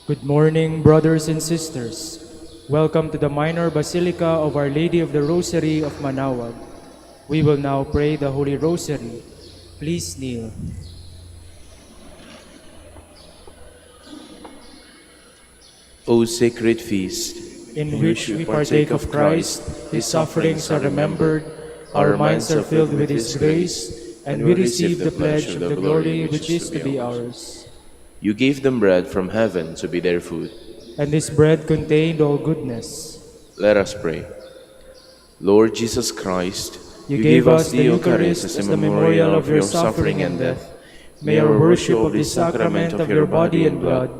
Good morning, brothers and sisters. Welcome to the Minor Basilica of Our Lady of the Rosary of Manaoag. We will now pray the Holy Rosary. Please kneel. O sacred feast, In which we partake of Christ, His sufferings are remembered, our minds are filled with His grace, and we receive the pledge of the glory which is to be ours. You gave them bread from heaven to be their food. And this bread contained all goodness. Let us pray. Lord Jesus Christ, You gave us the Eucharist as the memorial of your suffering and death. May our worship of this sacrament of your body and blood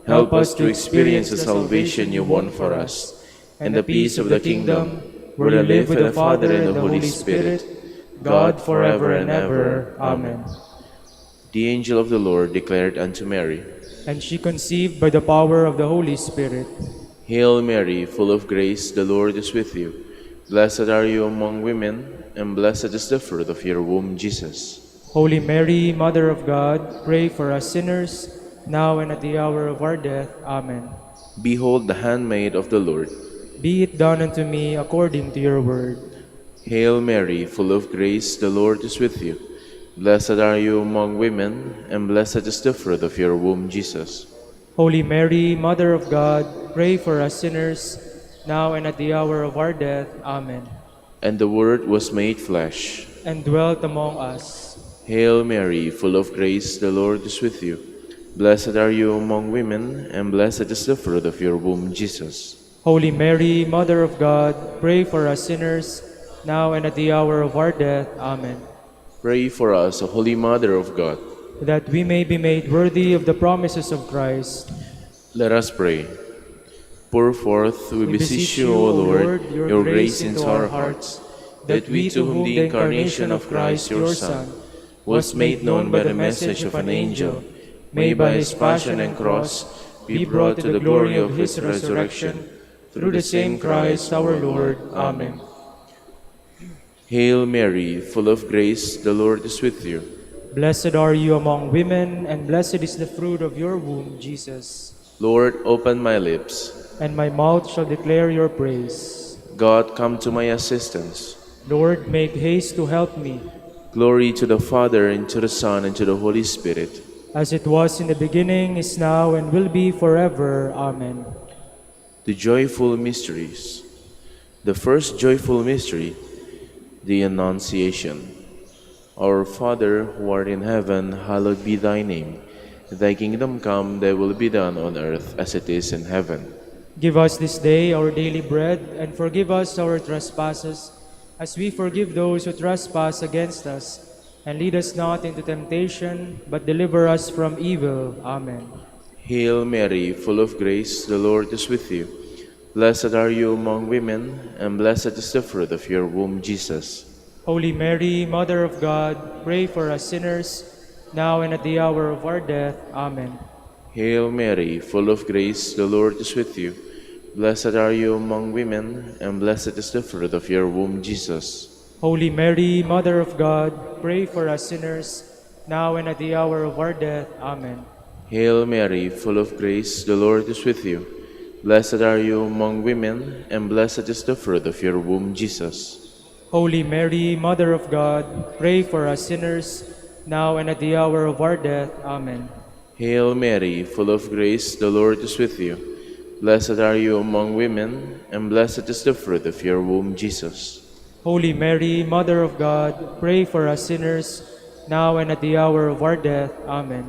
help us to experience the salvation you won for us, and the peace of the kingdom, where you live with the Father and the Holy Spirit, God forever and ever. Amen. The angel of the Lord declared unto Mary, And she conceived by the power of the Holy Spirit. Hail Mary, full of grace, the Lord is with you. Blessed are you among women, and blessed is the fruit of your womb, Jesus. Holy Mary, Mother of God, pray for us sinners, now and at the hour of our death. Amen. Behold the handmaid of the Lord. Be it done unto me according to your word. Hail Mary, full of grace, the Lord is with you. Blessed are you among women, and blessed is the fruit of your womb, Jesus. Holy Mary, Mother of God, pray for us sinners, now and at the hour of our death. Amen. And the Word was made flesh, and dwelt among us. Hail Mary, full of grace, the Lord is with you. Blessed are you among women, and blessed is the fruit of your womb, Jesus. Holy Mary, Mother of God, pray for us sinners, now and at the hour of our death. Amen. Pray for us, O Holy Mother of God, that we may be made worthy of the promises of Christ. Let us pray. Pour forth, we beseech you, O Lord, your grace into our hearts, that we, to whom the incarnation of Christ your Son was made known by the message of an angel, may by his passion and cross be brought to the glory of his resurrection, through the same Christ our Lord. Amen. Hail Mary, full of grace, the Lord is with you. Blessed are you among women, and blessed is the fruit of your womb, Jesus. Lord, open my lips, and my mouth shall declare your praise. God, come to my assistance. Lord, make haste to help me. Glory to the Father, and to the Son, and to the Holy Spirit. As it was in the beginning, is now, and will be forever. Amen. The joyful mysteries. The first joyful mystery, the Annunciation. Our Father, who art in heaven, hallowed be thy name. Thy kingdom come, thy will be done on earth as it is in heaven. Give us this day our daily bread, and forgive us our trespasses, as we forgive those who trespass against us. And lead us not into temptation, but deliver us from evil. Amen. Hail Mary, full of grace, the Lord is with you. Blessed are you among women, and blessed is the fruit of your womb, Jesus. Holy Mary, Mother of God, pray for us sinners, now and at the hour of our death. Amen. Hail Mary, full of grace, the Lord is with you. Blessed are you among women, and blessed is the fruit of your womb, Jesus. Holy Mary, Mother of God, pray for us sinners, now and at the hour of our death. Amen. Hail Mary, full of grace, the Lord is with you. Blessed are you among women, and blessed is the fruit of your womb, Jesus. Holy Mary, Mother of God, pray for us sinners, now and at the hour of our death. Amen. Hail Mary, full of grace, the Lord is with you. Blessed are you among women, and blessed is the fruit of your womb, Jesus. Holy Mary, Mother of God, pray for us sinners, now and at the hour of our death. Amen.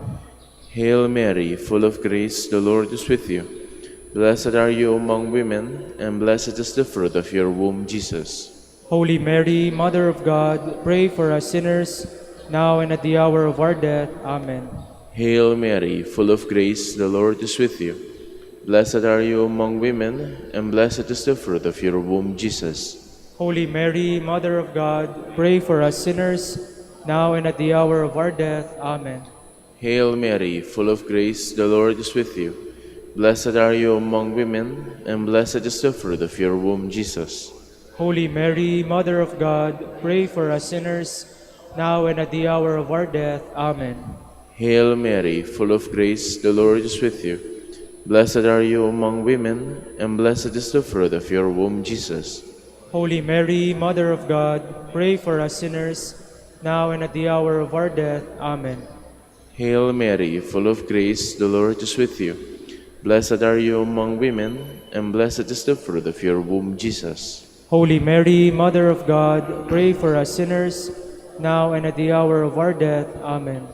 Hail Mary, full of grace, the Lord is with you. Blessed are you among women, and blessed is the fruit of your womb, Jesus. Holy Mary, Mother of God, pray for us sinners, now and at the hour of our death. Amen. Hail Mary, full of grace, the Lord is with you. Blessed are you among women, and blessed is the fruit of your womb, Jesus. Holy Mary, Mother of God, pray for us sinners, now and at the hour of our death. Amen. Hail Mary, full of grace, the Lord is with you. Blessed are you among women, and blessed is the fruit of your womb, Jesus. Holy Mary, Mother of God, pray for us sinners, now and at the hour of our death. Amen. Hail Mary, full of grace, the Lord is with you. Blessed are you among women, and blessed is the fruit of your womb, Jesus. Holy Mary, Mother of God, pray for us sinners, now and at the hour of our death. Amen. Hail Mary, full of grace, the Lord is with you. Blessed are you among women, and blessed is the fruit of your womb, Jesus. Holy Mary, Mother of God, pray for us sinners, now and at the hour of our death. Amen.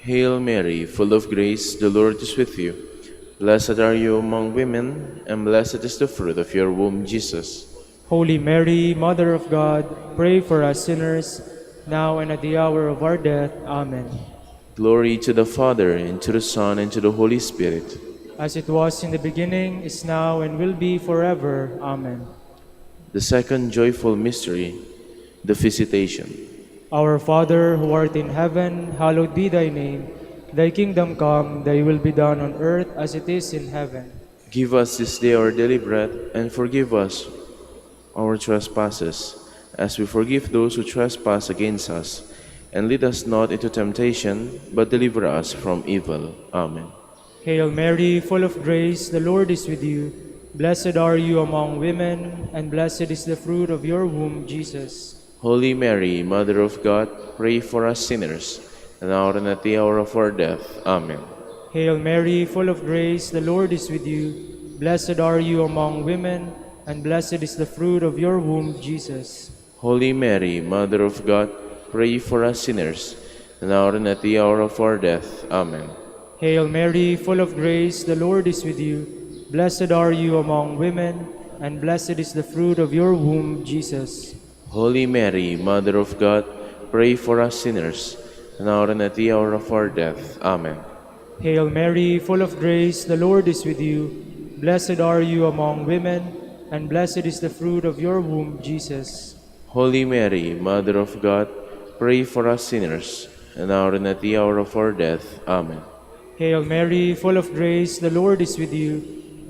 Hail Mary, full of grace, the Lord is with you. Blessed are you among women, and blessed is the fruit of your womb, Jesus. Holy Mary, Mother of God, pray for us sinners, now and at the hour of our death. Amen. Glory to the Father, and to the Son, and to the Holy Spirit. As it was in the beginning, is now, and will be forever. Amen. The second joyful mystery, the Visitation. Our Father, who art in heaven, hallowed be thy name. Thy kingdom come, thy will be done on earth as it is in heaven. Give us this day our daily bread, and forgive us our trespasses, as we forgive those who trespass against us. And lead us not into temptation, but deliver us from evil. Amen. Hail Mary, full of grace, the Lord is with you. Blessed are you among women, and blessed is the fruit of your womb, Jesus. Holy Mary, Mother of God, pray for us sinners, now and at the hour of our death. Amen. Hail Mary, full of grace, the Lord is with you. Blessed are you among women, and blessed is the fruit of your womb, Jesus. Holy Mary, Mother of God, pray for us sinners, now and at the hour of our death. Amen. Hail Mary, full of grace, the Lord is with you. Blessed are you among women, and blessed is the fruit of your womb, Jesus. Holy Mary, Mother of God, pray for us sinners, now and at the hour of our death. Amen. Hail Mary, full of grace, the Lord is with you. Blessed are you among women, and blessed is the fruit of your womb, Jesus. Holy Mary, Mother of God, pray for us sinners, now and at the hour of our death. Amen. Hail Mary, full of grace, the Lord is with you.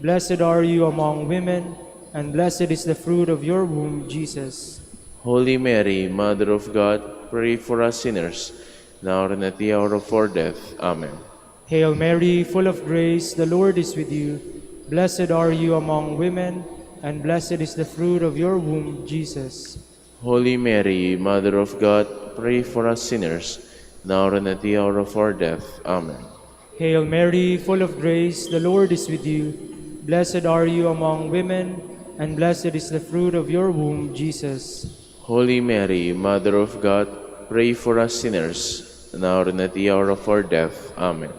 Blessed are you among women, and blessed is the fruit of your womb, Jesus. Holy Mary, Mother of God, pray for us sinners, now and at the hour of our death. Amen. Hail Mary, full of grace, the Lord is with you. Blessed are you among women, and blessed is the fruit of your womb, Jesus. Holy Mary, Mother of God, pray for us sinners, now and at the hour of our death. Amen. Hail Mary, full of grace, the Lord is with you. Blessed are you among women, and blessed is the fruit of your womb, Jesus. Holy Mary, Mother of God, pray for us sinners, now and at the hour of our death. Amen.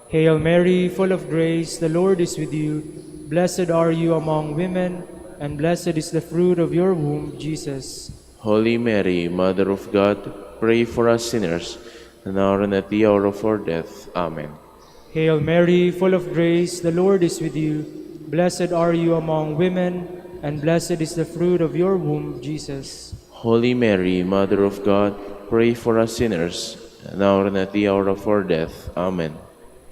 Hail Mary, full of grace, the Lord is with you. Blessed are you among women, and blessed is the fruit of your womb, Jesus. Holy Mary, Mother of God, pray for us sinners, now and at the hour of our death. Amen. Hail Mary, full of grace, the Lord is with you. Blessed are you among women, and blessed is the fruit of your womb, Jesus. Holy Mary, Mother of God, pray for us sinners, now and at the hour of our death. Amen.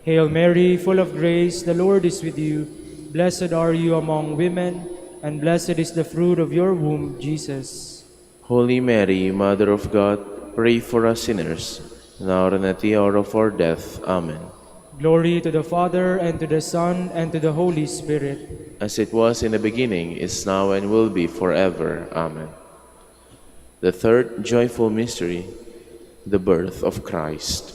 Hail Mary, full of grace, the Lord is with you. Blessed are you among women, and blessed is the fruit of your womb, Jesus. Holy Mary, Mother of God, pray for us sinners, now and at the hour of our death. Amen. Glory to the Father, and to the Son, and to the Holy Spirit. As it was in the beginning, is now, and will be forever. Amen. The third joyful mystery, the birth of Christ.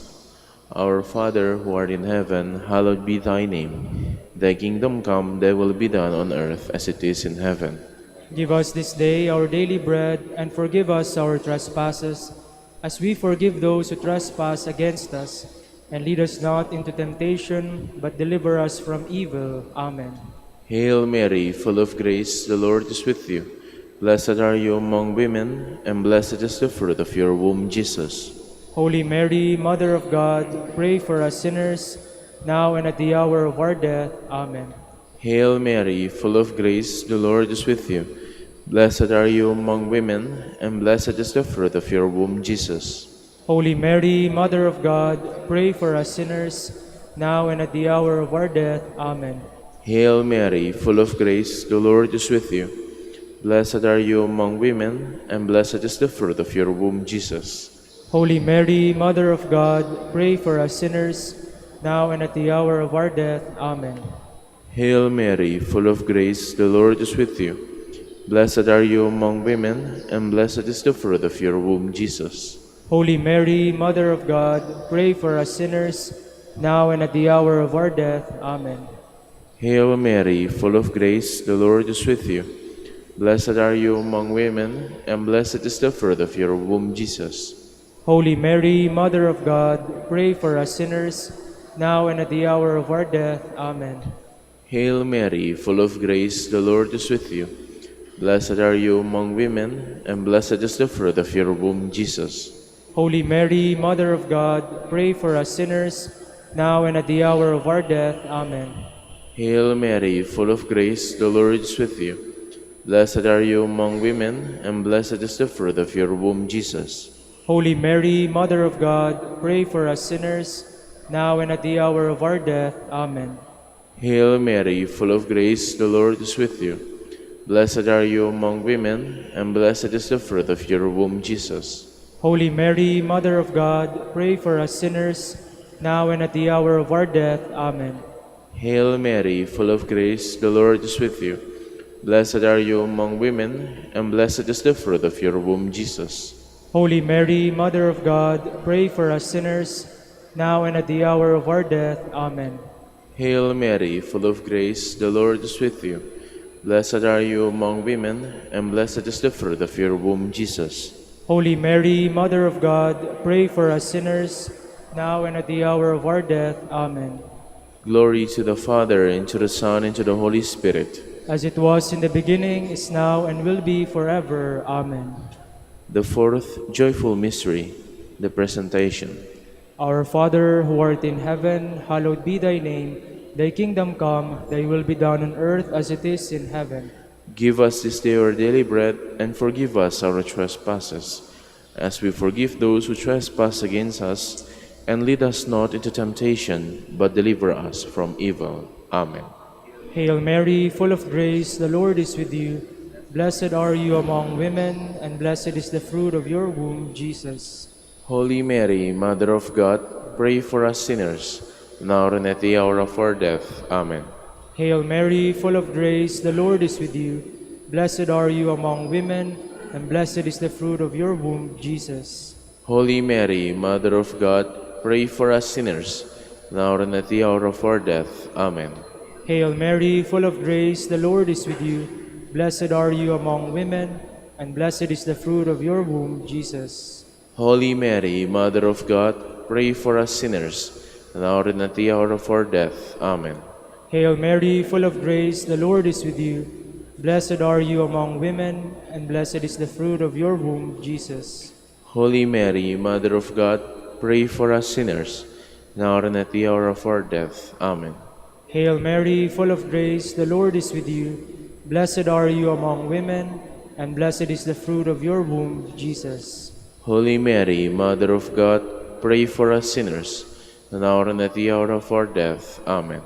Our Father, who art in heaven, hallowed be thy name. Thy kingdom come, thy will be done on earth as it is in heaven. Give us this day our daily bread, and forgive us our trespasses, as we forgive those who trespass against us. And lead us not into temptation, but deliver us from evil. Amen. Hail Mary, full of grace, the Lord is with you. Blessed are you among women, and blessed is the fruit of your womb, Jesus. Holy Mary, Mother of God, pray for us sinners, now and at the hour of our death. Amen. Hail Mary, full of grace, the Lord is with you. Blessed are you among women, and blessed is the fruit of your womb, Jesus. Holy Mary, Mother of God, pray for us sinners, now and at the hour of our death. Amen. Hail Mary, full of grace, the Lord is with you. Blessed are you among women, and blessed is the fruit of your womb, Jesus. Holy Mary, Mother of God, pray for us sinners, now and at the hour of our death. Amen. Hail Mary, full of grace, the Lord is with you. Blessed are you among women, and blessed is the fruit of your womb, Jesus. Holy Mary, Mother of God, pray for us sinners, now and at the hour of our death. Amen. Hail Mary, full of grace, the Lord is with you. Blessed are you among women, and blessed is the fruit of your womb, Jesus. Holy Mary, Mother of God, pray for us sinners, now and at the hour of our death. Amen. Hail Mary, full of grace, the Lord is with you. Blessed are you among women, and blessed is the fruit of your womb, Jesus. Holy Mary, Mother of God, pray for us sinners, now and at the hour of our death. Amen. Hail Mary, full of grace, the Lord is with you. Blessed are you among women, and blessed is the fruit of your womb, Jesus. Holy Mary, Mother of God, pray for us sinners, now and at the hour of our death. Amen. Hail Mary, full of grace, the Lord is with you. Blessed are you among women, and blessed is the fruit of your womb, Jesus. Holy Mary, Mother of God, pray for us sinners, now and at the hour of our death. Amen. Hail Mary, full of grace, the Lord is with you. Blessed are you among women, and blessed is the fruit of your womb, Jesus. Holy Mary, Mother of God, pray for us sinners, now and at the hour of our death. Amen. Hail Mary, full of grace, the Lord is with you. Blessed are you among women, and blessed is the fruit of your womb, Jesus. Holy Mary, Mother of God, pray for us sinners, now and at the hour of our death. Amen. Glory to the Father, and to the Son, and to the Holy Spirit. As it was in the beginning, is now, and will be forever. Amen. The fourth joyful mystery, the Presentation. Our Father, who art in heaven, hallowed be thy name. Thy kingdom come, thy will be done on earth as it is in heaven. Give us this day our daily bread, and forgive us our trespasses, as we forgive those who trespass against us. And lead us not into temptation, but deliver us from evil. Amen. Hail Mary, full of grace, the Lord is with you. Blessed are you among women, and blessed is the fruit of your womb, Jesus. Holy Mary, Mother of God, pray for us sinners, now and at the hour of our death. Amen. Hail Mary, full of grace, the Lord is with you. Blessed are you among women, and blessed is the fruit of your womb, Jesus. Holy Mary, Mother of God, pray for us sinners, now and at the hour of our death. Amen. Hail Mary, full of grace, the Lord is with you. Blessed are you among women, and blessed is the fruit of your womb, Jesus. Holy Mary, Mother of God, pray for us sinners, now and at the hour of our death. Amen. Hail Mary, full of grace, the Lord is with you. Blessed are you among women, and blessed is the fruit of your womb, Jesus. Holy Mary, Mother of God, pray for us sinners, now and at the hour of our death. Amen. Hail Mary, full of grace, the Lord is with you. Blessed are you among women, and blessed is the fruit of your womb, Jesus. Holy Mary, Mother of God, pray for us sinners, now and at the hour of our death. Amen.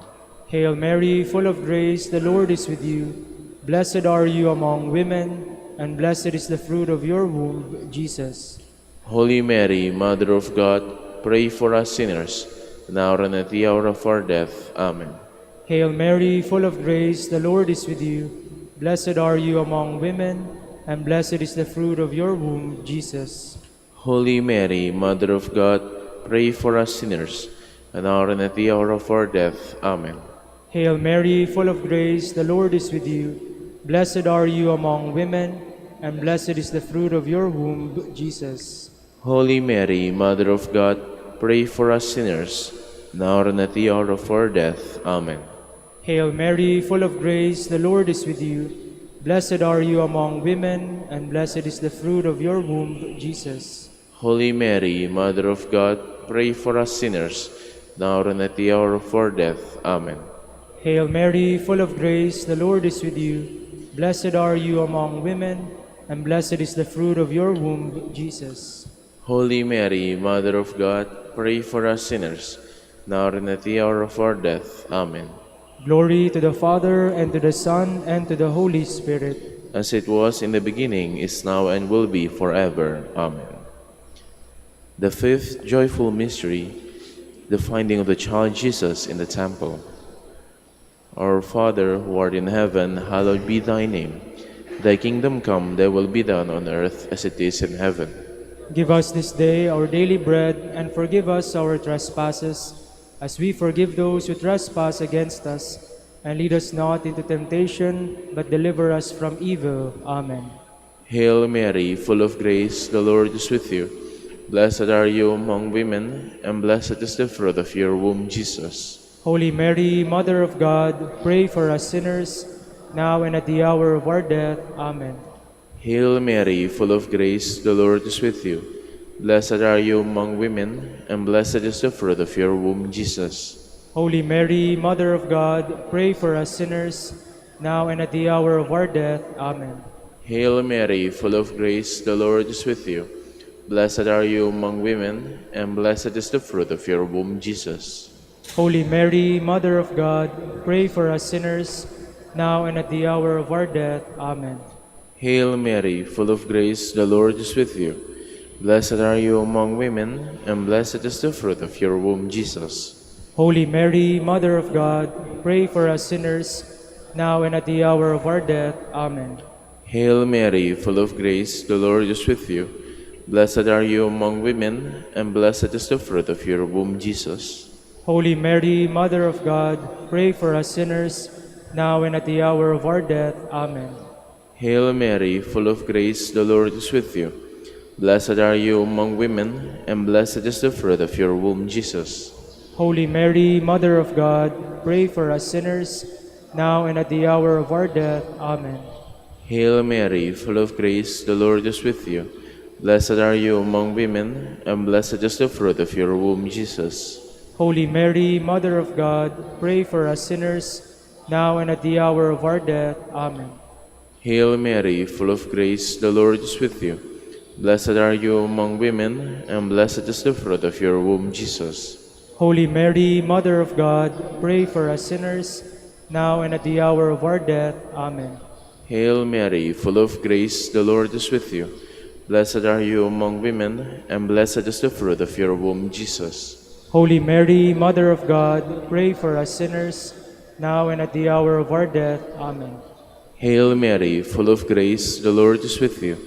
Hail Mary, full of grace, the Lord is with you. Blessed are you among women, and blessed is the fruit of your womb, Jesus. Holy Mary, Mother of God, pray for us sinners, now and at the hour of our death. Amen. Hail Mary, full of grace, the Lord is with you. Blessed are you among women, and blessed is the fruit of your womb, Jesus. Holy Mary, Mother of God, pray for us sinners, now and at the hour of our death. Amen. Hail Mary, full of grace, the Lord is with you. Blessed are you among women, and blessed is the fruit of your womb, Jesus. Holy Mary, Mother of God, pray for us sinners, now and at the hour of our death. Amen. Hail Mary, full of grace, the Lord is with you. Blessed are you among women, and blessed is the fruit of your womb, Jesus. Holy Mary, Mother of God, pray for us sinners, now and at the hour of our death. Amen. Hail Mary, full of grace, the Lord is with you. Blessed are you among women, and blessed is the fruit of your womb, Jesus. Holy Mary, Mother of God, pray for us sinners, now and at the hour of our death. Amen. Glory to the Father, and to the Son, and to the Holy Spirit. As it was in the beginning, is now, and will be forever. Amen. The fifth joyful mystery, the finding of the child Jesus in the temple. Our Father, who art in heaven, hallowed be thy name. Thy kingdom come, thy will be done on earth as it is in heaven. Give us this day our daily bread, and forgive us our trespasses, as we forgive those who trespass against us. And lead us not into temptation, but deliver us from evil. Amen. Hail Mary, full of grace, the Lord is with you. Blessed are you among women, and blessed is the fruit of your womb, Jesus. Holy Mary, Mother of God, pray for us sinners, now and at the hour of our death. Amen. Hail Mary, full of grace, the Lord is with you. Blessed are you among women, and blessed is the fruit of your womb, Jesus. Holy Mary, Mother of God, pray for us sinners, now and at the hour of our death. Amen. Hail Mary, full of grace, the Lord is with you. Blessed are you among women, and blessed is the fruit of your womb, Jesus. Holy Mary, Mother of God, pray for us sinners, now and at the hour of our death. Amen. Hail Mary, full of grace, the Lord is with you. Blessed are you among women, and blessed is the fruit of your womb, Jesus. Holy Mary, Mother of God, pray for us sinners, now and at the hour of our death. Amen. Hail Mary, full of grace, the Lord is with you. Blessed are you among women, and blessed is the fruit of your womb, Jesus. Holy Mary, Mother of God, pray for us sinners, now and at the hour of our death. Amen. Hail Mary, full of grace, the Lord is with you. Blessed are you among women, and blessed is the fruit of your womb, Jesus. Holy Mary, Mother of God, pray for us sinners, now and at the hour of our death. Amen. Hail Mary, full of grace, the Lord is with you. Blessed are you among women, and blessed is the fruit of your womb, Jesus. Holy Mary, Mother of God, pray for us sinners, now and at the hour of our death. Amen. Hail Mary, full of grace, the Lord is with you. Blessed are you among women, and blessed is the fruit of your womb, Jesus. Holy Mary, Mother of God, pray for us sinners, now and at the hour of our death. Amen. Hail Mary, full of grace, the Lord is with you. Blessed are you among women, and blessed is the fruit of your womb, Jesus. Holy Mary, Mother of God, pray for us sinners, now and at the hour of our death. Amen. Hail Mary, full of grace, the Lord is with you.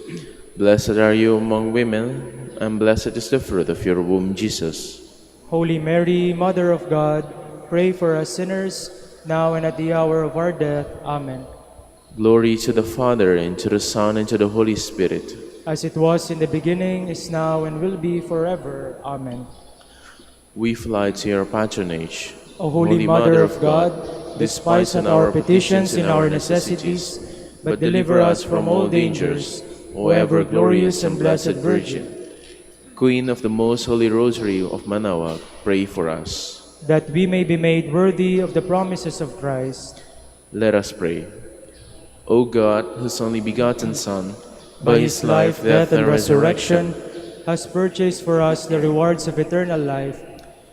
Blessed are you among women, and blessed is the fruit of your womb, Jesus. Holy Mary, Mother of God, pray for us sinners, now and at the hour of our death. Amen. Glory to the Father, and to the Son, and to the Holy Spirit. As it was in the beginning, is now, and will be forever. Amen. We fly to your patronage. O Holy Mother of God, despise not our petitions and our necessities, but deliver us from all dangers, O ever glorious and blessed Virgin. Queen of the Most Holy Rosary of Manaoag, pray for us. That we may be made worthy of the promises of Christ. Let us pray. O God, whose only begotten Son, By his life, death, and resurrection, has purchased for us the rewards of eternal life,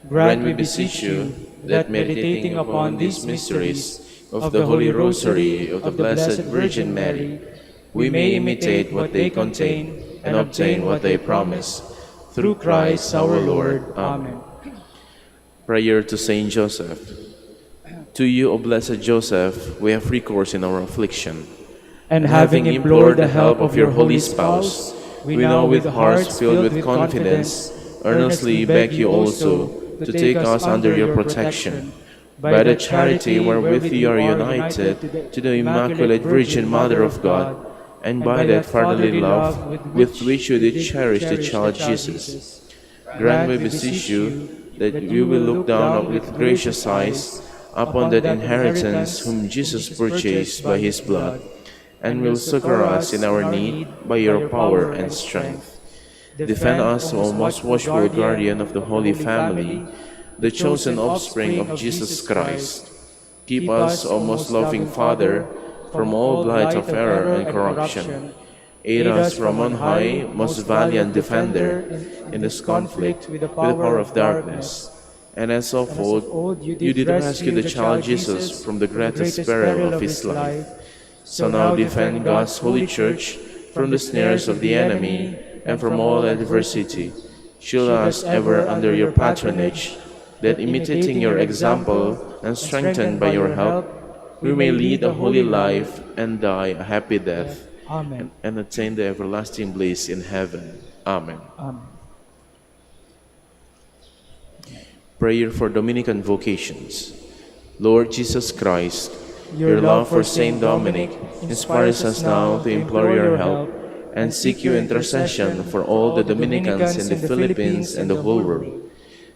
grant, we beseech you, that meditating upon these mysteries of the Holy Rosary of the Blessed Virgin Mary, we may imitate what they contain and obtain what they promise. Through Christ our Lord. Amen. Prayer to Saint Joseph. To you, O blessed Joseph, we have recourse in our affliction. And having implored the help of your holy spouse, we now with hearts filled with confidence earnestly beg you also to take us under your protection. By the charity wherewith you are united to the Immaculate Virgin Mother of God, and by that fatherly love with which you did cherish the child Jesus, grant, we beseech you, that you will look down with gracious eyes upon that inheritance whom Jesus purchased by his blood, and will succor us in our need by your power and strength. Defend us, O most watchful guardian of the Holy Family, the chosen offspring of Jesus Christ. Keep us, O most loving Father, from all blight of error and corruption. Aid us from on high, most valiant defender, in this conflict with the power of darkness. And as of old, you did rescue the child Jesus from the greatest peril of his life. So now defend God's holy Church from the snares of the enemy and from all adversity. Shield us ever under your patronage, that imitating your example and strengthened by your help, we may lead a holy life and die a happy death, Amen. and attain the everlasting bliss in heaven. Amen. Amen. Prayer for Dominican vocations. Lord Jesus Christ, your love for Saint Dominic inspires us now to implore your help and seek your intercession for all the Dominicans in the Philippines and the whole world.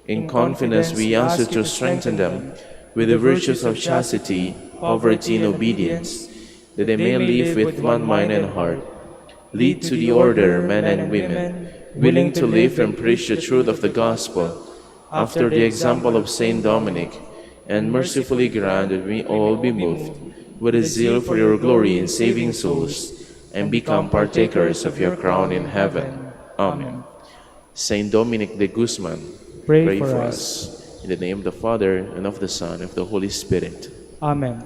In confidence, we ask you to strengthen them with the virtues of chastity, poverty, and obedience, that they may live with one mind and heart. Lead to the order men and women, willing to live and preach the truth of the gospel, after the example of Saint Dominic, and mercifully grant that we all be moved with a zeal for your glory in saving souls, and become partakers of your crown in heaven. Amen. Saint Dominic de Guzman, Pray for us. In the name of the Father, and of the Son, and of the Holy Spirit. Amen.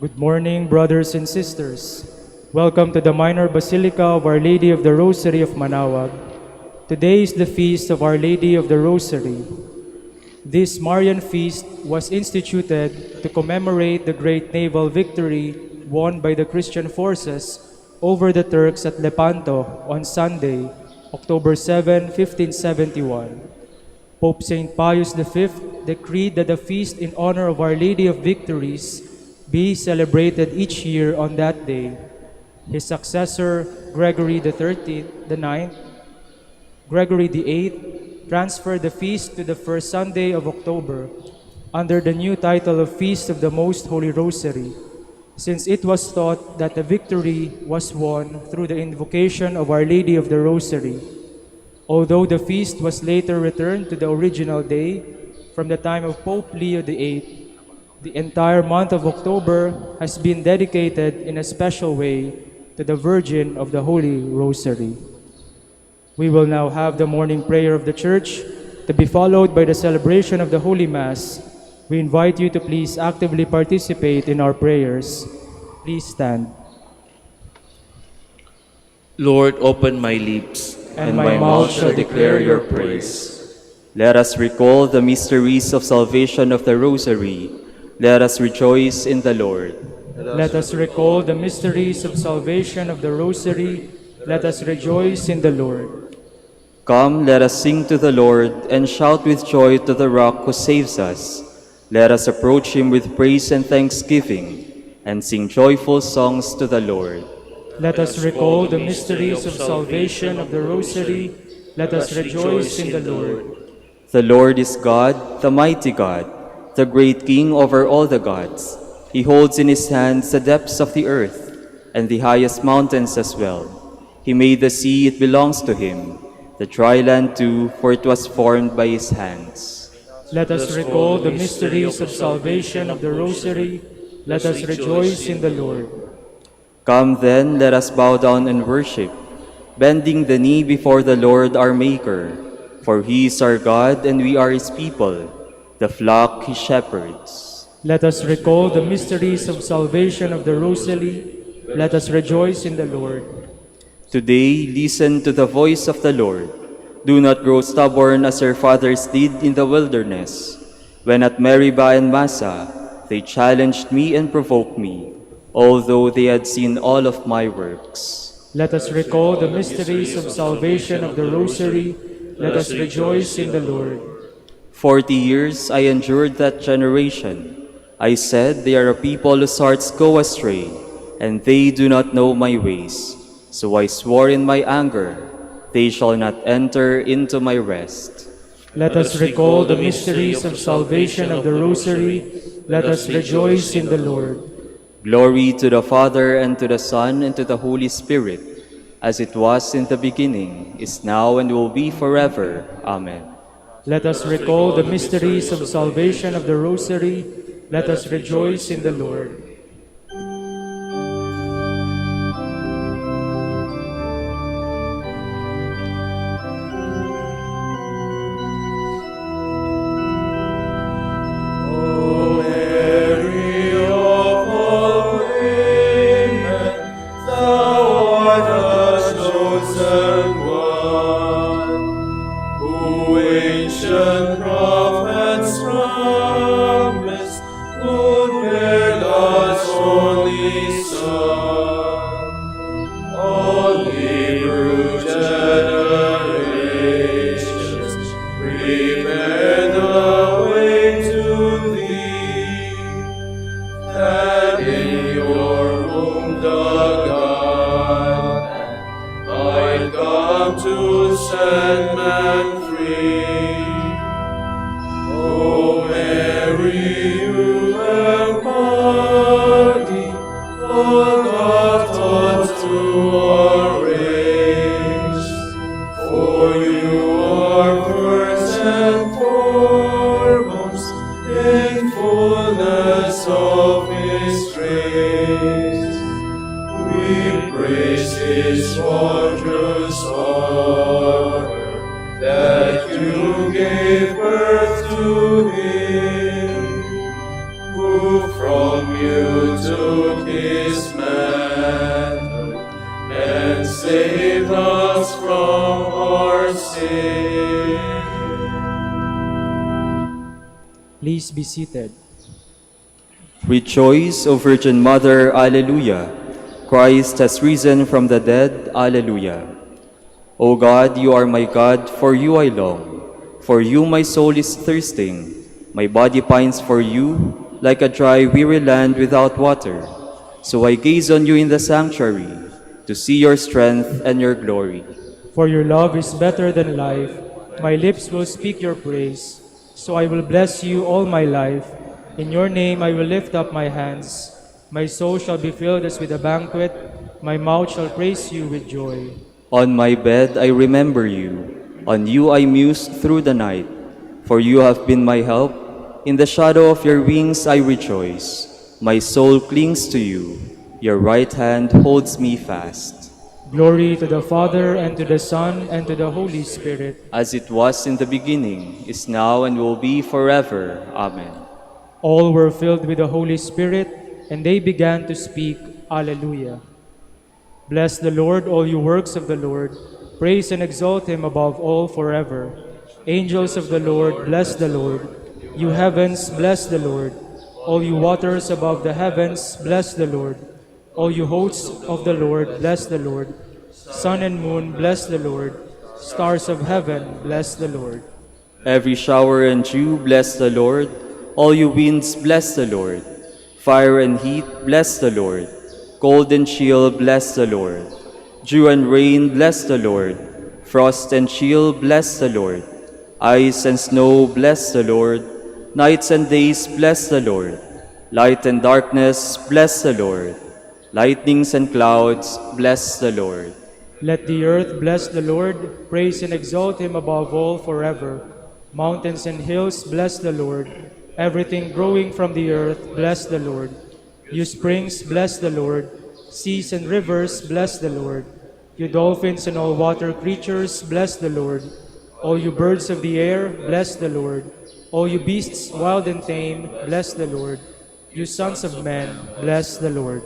Good morning, brothers and sisters. Welcome to the Minor Basilica of Our Lady of the Rosary of Manaoag. Today is the feast of Our Lady of the Rosary. This Marian feast was instituted to commemorate the great naval victory won by the Christian forces over the Turks at Lepanto on Sunday, October 7, 1571. Pope St. Pius V decreed that the feast in honor of Our Lady of Victories be celebrated each year on that day. His successor, Gregory XIII, Gregory VIII, transferred the feast to the first Sunday of October under the new title of Feast of the Most Holy Rosary, since it was thought that the victory was won through the invocation of Our Lady of the Rosary. Although the feast was later returned to the original day from the time of Pope Leo VIII, the entire month of October has been dedicated in a special way to the Virgin of the Holy Rosary. We will now have the morning prayer of the Church to be followed by the celebration of the Holy Mass. We invite you to please actively participate in our prayers. Please stand. Lord, open my lips, And my mouth shall declare your praise. Let us recall the mysteries of salvation of the Rosary. Let us rejoice in the Lord. Let us recall the mysteries of salvation of the Rosary. Let us rejoice in the Lord. Come, let us sing to the Lord and shout with joy to the Rock who saves us. Let us approach him with praise and thanksgiving and sing joyful songs to the Lord. Let us recall the mysteries of salvation of the Rosary. Let us rejoice in the Lord. The Lord is God, the mighty God, the great King over all the gods. He holds in his hands the depths of the earth and the highest mountains as well. He made the sea, it belongs to him, the dry land too, for it was formed by his hands. Let us recall the mysteries of salvation of the Rosary. Let us rejoice in the Lord. Come then, let us bow down and worship, bending the knee before the Lord our Maker. For he is our God and we are his people, the flock he shepherds. Let us recall the mysteries of salvation of the Rosary. Let us rejoice in the Lord. Today, listen to the voice of the Lord. Do not grow stubborn as your fathers did in the wilderness, when at Meribah and Massa they challenged me and provoked me, although they had seen all of my works. Let us recall the mysteries of salvation of the Rosary. Let us rejoice in the Lord. 40 years I endured that generation. I said, they are a people whose hearts go astray, and they do not know my ways. So I swore in my anger, they shall not enter into my rest. Let us recall the mysteries of salvation of the Rosary. Let us rejoice in the Lord. Glory to the Father, and to the Son, and to the Holy Spirit, as it was in the beginning, is now, and will be forever. Amen. Let us recall the mysteries of salvation of the Rosary. Let us rejoice in the Lord. Thou art the chosen ancient prophets promised, who bear God's only Son. All Hebrew generations, prepare the way to thee, that in your womb the God might come to set man free. O Mary, you embody all God taught to our race, for you are first and foremost in fullness of His grace. We praise His wondrous honor, that you gave birth to Him, who from you took His manhood and saved us from our sin. Please be seated. Rejoice, O Virgin Mother, Alleluia. Christ has risen from the dead, Alleluia. O God, you are my God, for you I long. For you my soul is thirsting. My body pines for you, like a dry, weary land without water. So I gaze on you in the sanctuary, to see your strength and your glory. For your love is better than life. My lips will speak your praise. So I will bless you all my life. In your name I will lift up my hands. My soul shall be filled as with a banquet. My mouth shall praise you with joy. On my bed I remember you. On you I muse through the night. For you have been my help. In the shadow of your wings I rejoice. My soul clings to you. Your right hand holds me fast. Glory to the Father, and to the Son, and to the Holy Spirit. As it was in the beginning, is now, and will be forever. Amen. All were filled with the Holy Spirit, and they began to speak, Alleluia. Bless the Lord, all you works of the Lord. Praise and exalt him above all forever. Angels of the Lord, bless the Lord. You heavens, bless the Lord. All you waters above the heavens, bless the Lord. All you hosts of the Lord, bless the Lord. Sun and moon, bless the Lord. Stars of heaven, bless the Lord. Every shower and dew, bless the Lord. All you winds, bless the Lord. Fire and heat, bless the Lord. Cold and chill, bless the Lord. Dew and rain, bless the Lord. Frost and chill, bless the Lord. Ice and snow, bless the Lord. Nights and days, bless the Lord. Light and darkness, bless the Lord. Lightnings and clouds, bless the Lord. Let the earth bless the Lord. Praise and exalt him above all forever. Mountains and hills, bless the Lord. Everything growing from the earth, bless the Lord. You springs, bless the Lord. Seas and rivers, bless the Lord. You dolphins and all water creatures, bless the Lord. All you birds of the air, bless the Lord. All you beasts, wild and tame, bless the Lord. You sons of men, bless the Lord.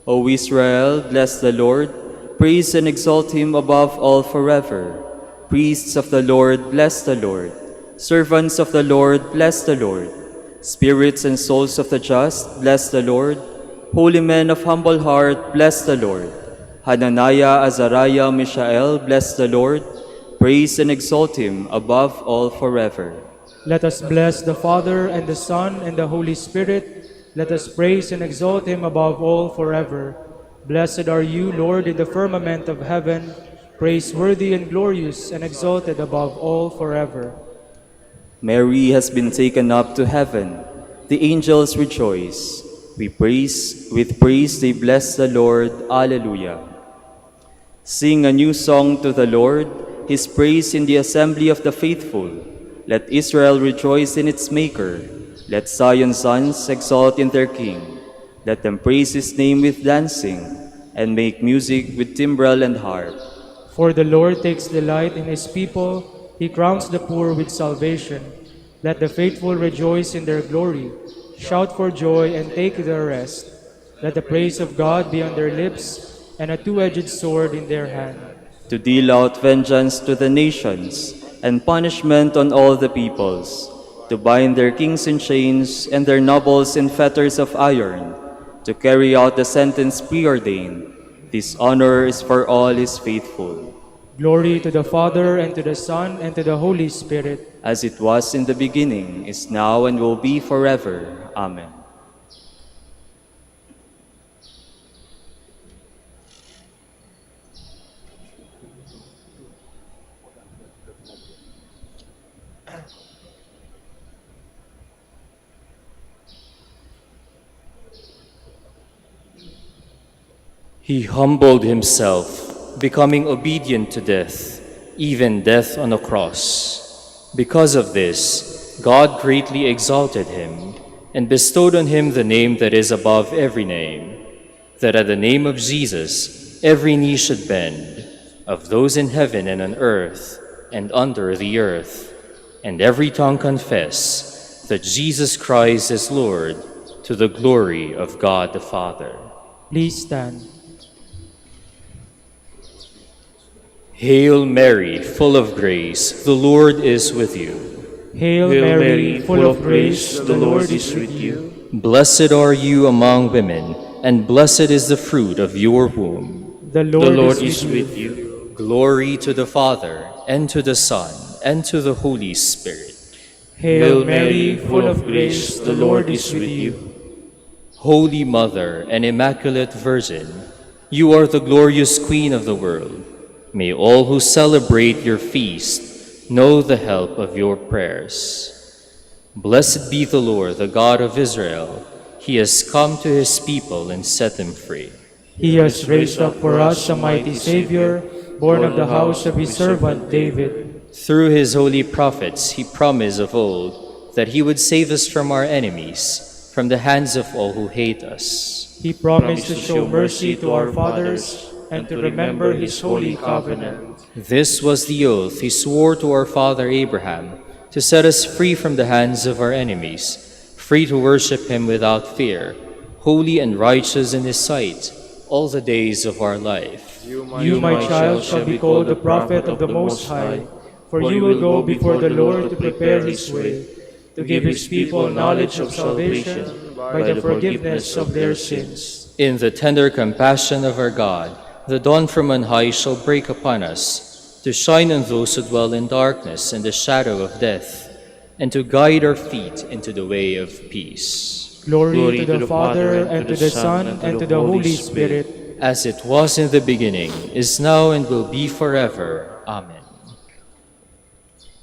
O Israel, bless the Lord. Praise and exalt him above all forever. Priests of the Lord, bless the Lord. Servants of the Lord, bless the Lord. Spirits and souls of the just, bless the Lord. Holy men of humble heart, bless the Lord. Hananiah, Azariah, Mishael, bless the Lord. Praise and exalt him above all forever. Let us bless the Father, and the Son, and the Holy Spirit. Let us praise and exalt him above all forever. Blessed are you, Lord, in the firmament of heaven, praiseworthy and glorious, and exalted above all forever. Mary has been taken up to heaven. The angels rejoice. With praise they bless the Lord. Alleluia. Sing a new song to the Lord, his praise in the assembly of the faithful. Let Israel rejoice in its Maker. Let Zion's sons exalt in their King. Let them praise his name with dancing, and make music with timbrel and harp. For the Lord takes delight in his people. He crowns the poor with salvation. Let the faithful rejoice in their glory. Shout for joy and take their rest. Let the praise of God be on their lips, and a two-edged sword in their hand. To deal out vengeance to the nations, and punishment on all the peoples, to bind their kings in chains and their nobles in fetters of iron, to carry out the sentence preordained. This honor is for all his faithful. Glory to the Father, and to the Son, and to the Holy Spirit. As it was in the beginning, is now, and will be forever. Amen. He humbled himself, becoming obedient to death, even death on a cross. Because of this, God greatly exalted him and bestowed on him the name that is above every name, that at the name of Jesus every knee should bend, of those in heaven and on earth and under the earth, and every tongue confess that Jesus Christ is Lord, to the glory of God the Father. Please stand. Hail Mary, full of grace, the Lord is with you. Hail, Mary, full of grace, the Lord is with you. Blessed are you among women, and blessed is the fruit of your womb. The Lord is with you. Glory to the Father, and to the Son, and to the Holy Spirit. Hail Mary, full of grace, the Lord is with you. Holy Mother and Immaculate Virgin, you are the glorious Queen of the world. May all who celebrate your feast know the help of your prayers. Blessed be the Lord, the God of Israel. He has come to his people and set them free. He has raised up for us a mighty Savior, born of the house of his servant David. Through his holy prophets, he promised of old that he would save us from our enemies, from the hands of all who hate us. He promised to show mercy to our fathers and to remember his holy covenant. This was the oath he swore to our father Abraham, to set us free from the hands of our enemies, free to worship him without fear, holy and righteous in his sight, all the days of our life. You, my child, shall be called the prophet of the Most High, for you will go before the Lord to prepare his way, to give his people knowledge of salvation by the forgiveness of their sins. In the tender compassion of our God, the dawn from on high shall break upon us, to shine on those who dwell in darkness and the shadow of death, and to guide our feet into the way of peace. Glory to the Father, and to the Son, and to the Holy Spirit. As it was in the beginning, is now, and will be forever. Amen.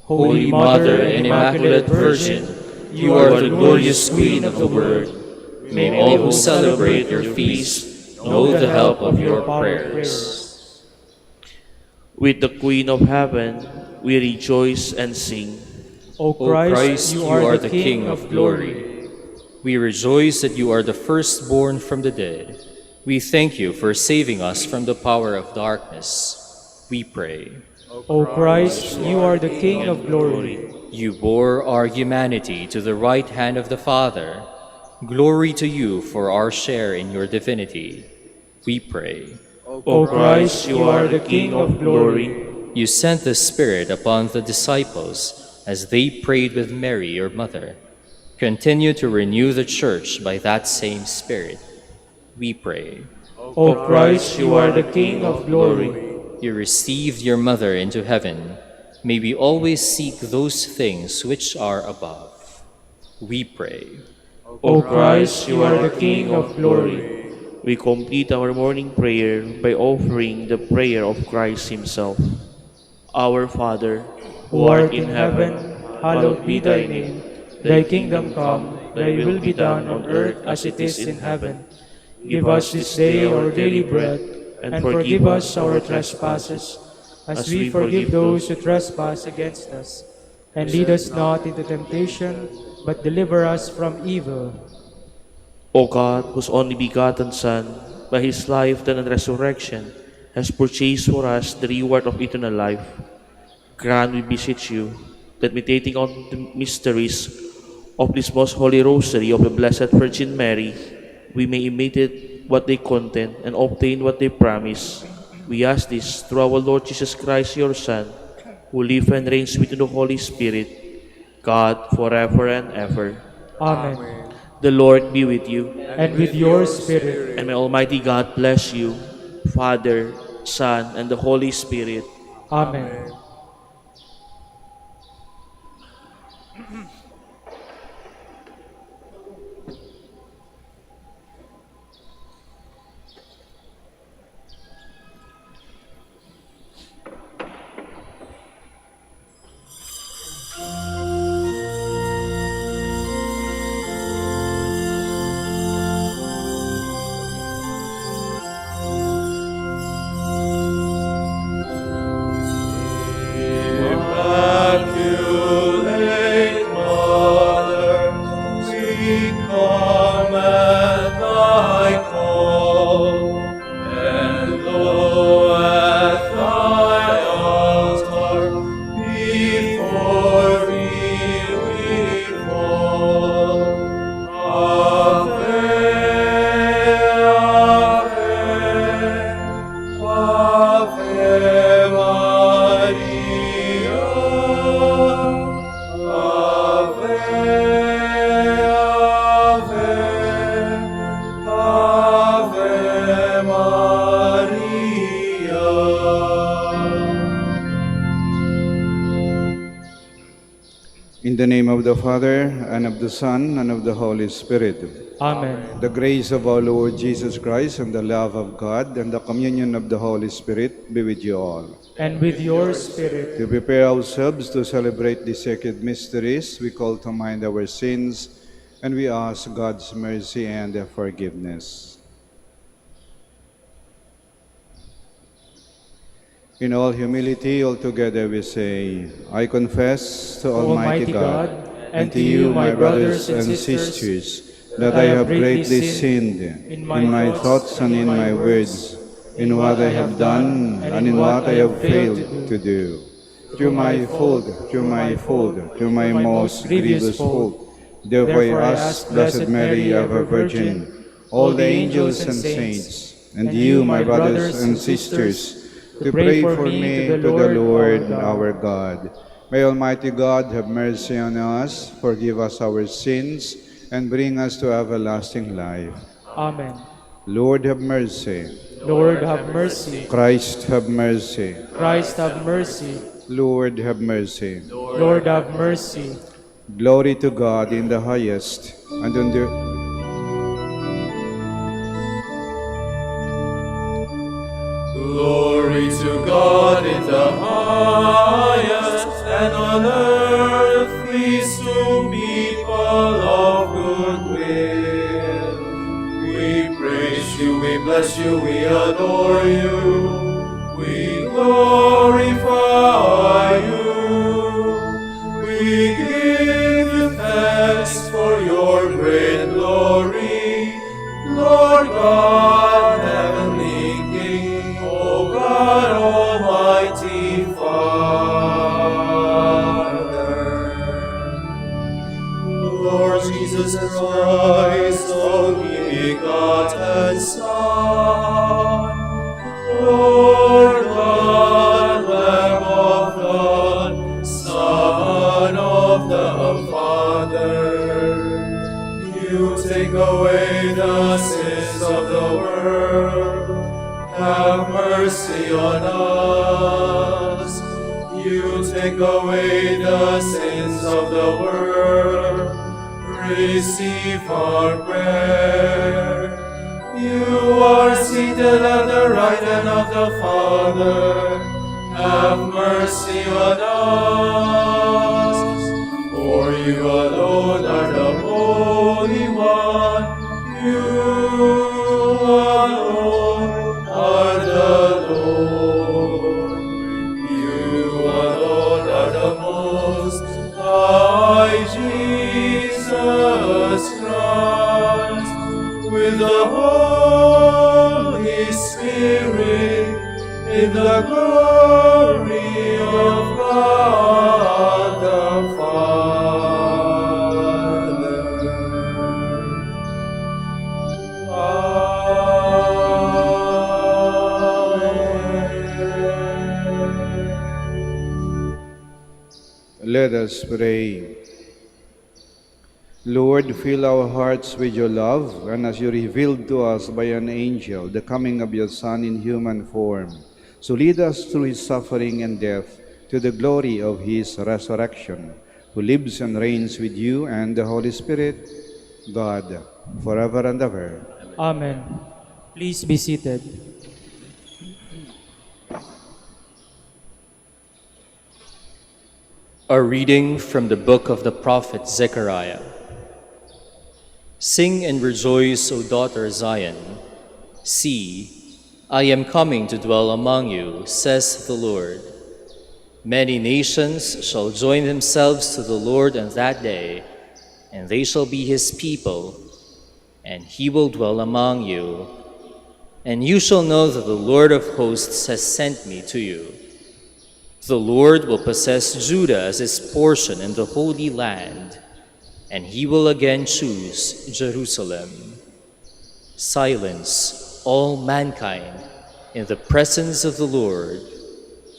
Holy Mother and Immaculate Virgin, you are the glorious Queen of the world. May all who celebrate your feast know the help of your prayers. With the Queen of Heaven, we rejoice and sing. O Christ, you are the King of glory. We rejoice that you are the firstborn from the dead. We thank you for saving us from the power of darkness. We pray. O Christ, you are the King of glory. You bore our humanity to the right hand of the Father. Glory to you for our share in your divinity. We pray. O Christ, you are the King of glory. You sent the Spirit upon the disciples as they prayed with Mary, your mother. Continue to renew the Church by that same Spirit. We pray. O Christ, you are the King of glory. You received your mother into heaven. May we always seek those things which are above. We pray. O Christ, you are the King of glory. We complete our morning prayer by offering the prayer of Christ himself. Our Father, who art in heaven, hallowed be thy name. Thy kingdom come, thy will be done on earth as it is in heaven. Give us this day our daily bread, and forgive us our trespasses, as we forgive those who trespass against us. And lead us not into temptation, but deliver us from evil. O God, whose only begotten Son, by his life, death, and resurrection, has purchased for us the reward of eternal life, grant, we beseech you, that meditating on the mysteries of this most holy Rosary of the Blessed Virgin Mary, we may imitate what they contain and obtain what they promise. We ask this through our Lord Jesus Christ, your Son, who live and reigns with the Holy Spirit, God, forever and ever. Amen. The Lord be with you, And with your spirit. and may Almighty God bless you, Father, Son, and the Holy Spirit. Amen. Immaculate Mother, we come at thy call, and lo, at thy altar, before thee we fall. Ave, Ave, Ave Maria. Ave, Ave, Ave Maria. In the name of the Father, and of the Son, and of the Holy Spirit. Amen. The grace of our Lord Jesus Christ, and the love of God, and the communion of the Holy Spirit be with you all. And with your spirit. To prepare ourselves to celebrate the sacred mysteries, we call to mind our sins, and we ask God's mercy and forgiveness. In all humility, all together we say, I confess to Almighty God, and to you, my brothers and sisters, that I have greatly sinned in my thoughts and in my words, in what I have done and in what I have failed to do. Through my fault, through my most grievous fault. Therefore I ask Blessed Mary, ever Virgin, all the angels and saints, and you, my brothers and sisters, to pray for me to the Lord our God. May Almighty God have mercy on us, forgive us our sins, and bring us to everlasting life. Amen. Lord have mercy. Lord, have mercy. Christ have mercy. Christ, have mercy. Lord have mercy. Lord, have mercy. Glory to God in the highest, and on the Glory to God in the highest, and on earth peace to people of good will. We praise you, we bless you, we adore you, we glorify you. We give you thanks for your great glory, Lord God, heavenly King, O God, Almighty Father. Lord Jesus Christ, only begotten Son, Lord God, Lamb of God, Son of the Father, you take away the sins of the world. Have mercy on us. You take away the sins of the world. Receive our prayer. You are seated at the right hand of the Father. Have mercy on us. For you alone are the Holy One. You alone are the Lord. You alone are the Most High Jesus Christ, with the Holy Spirit, in the glory of God the Father. Amen. Let us pray. Lord, fill our hearts with your love, and as you revealed to us by an angel the coming of your Son in human form, so lead us through his suffering and death to the glory of his resurrection, who lives and reigns with you and the Holy Spirit, God, forever and ever. Amen. Please be seated. A reading from the book of the prophet Zechariah. Sing and rejoice, O daughter Zion. See, I am coming to dwell among you, says the Lord. Many nations shall join themselves to the Lord on that day, and they shall be his people, and he will dwell among you. And you shall know that the Lord of hosts has sent me to you. The Lord will possess Judah as his portion in the Holy Land, and he will again choose Jerusalem. Silence, all mankind, in the presence of the Lord,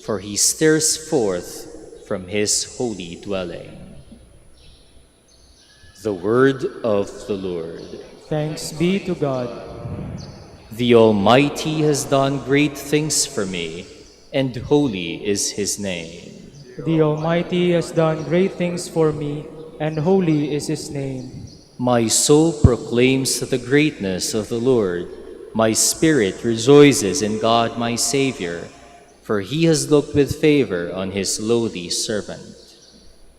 for he stirs forth from his holy dwelling. The word of the Lord. Thanks be to God. The Almighty has done great things for me, and holy is his name. The Almighty has done great things for me, and holy is his name. My soul proclaims the greatness of the Lord. My spirit rejoices in God my Savior, for he has looked with favor on his lowly servant.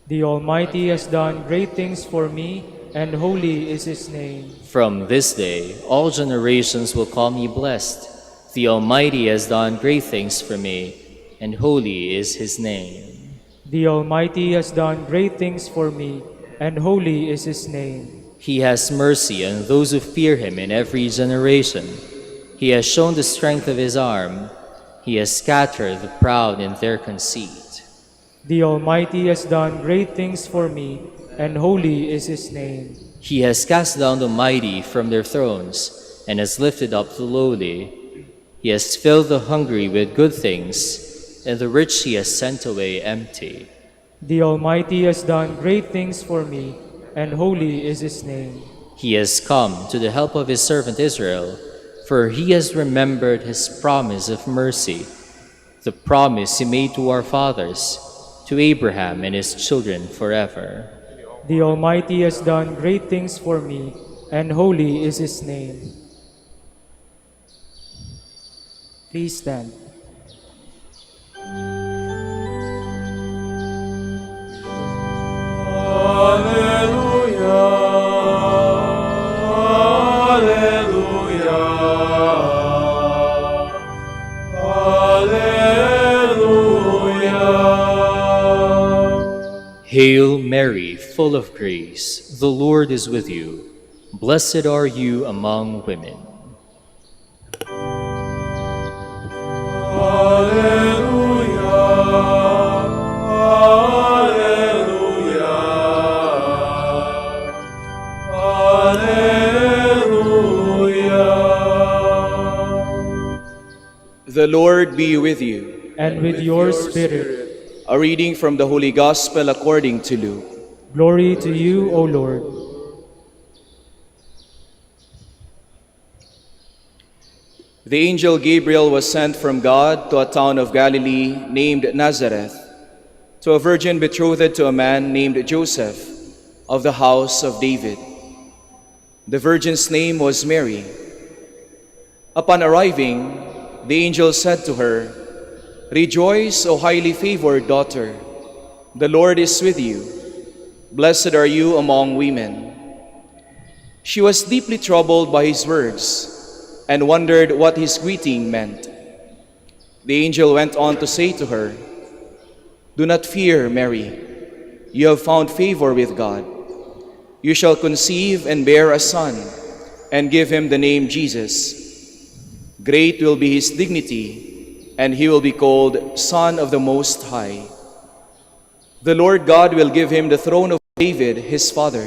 The Almighty has done great things for me, and holy is his name. From this day, all generations will call me blessed. The Almighty has done great things for me, and holy is his name. The Almighty has done great things for me, and holy is his name. He has mercy on those who fear him in every generation. He has shown the strength of his arm. He has scattered the proud in their conceit. The Almighty has done great things for me, and holy is his name. He has cast down the mighty from their thrones, and has lifted up the lowly. He has filled the hungry with good things, and the rich he has sent away empty. The Almighty has done great things for me, and holy is his name. He has come to the help of his servant Israel, for he has remembered his promise of mercy, the promise he made to our fathers, to Abraham and his children forever. The Almighty has done great things for me, and holy is his name. Please stand. Hail Mary, full of grace, the Lord is with you. Blessed are you among women. The Lord be with you. And with your spirit. A reading from the Holy Gospel according to Luke. Glory to you, O Lord. The angel Gabriel was sent from God to a town of Galilee named Nazareth, to a virgin betrothed to a man named Joseph of the house of David. The virgin's name was Mary. Upon arriving, the angel said to her, "Rejoice, O highly favored daughter. The Lord is with you. Blessed are you among women." She was deeply troubled by his words and wondered what his greeting meant. The angel went on to say to her, "Do not fear, Mary. You have found favor with God. You shall conceive and bear a son, and give him the name Jesus. Great will be his dignity, and he will be called Son of the Most High. The Lord God will give him the throne of David, his father.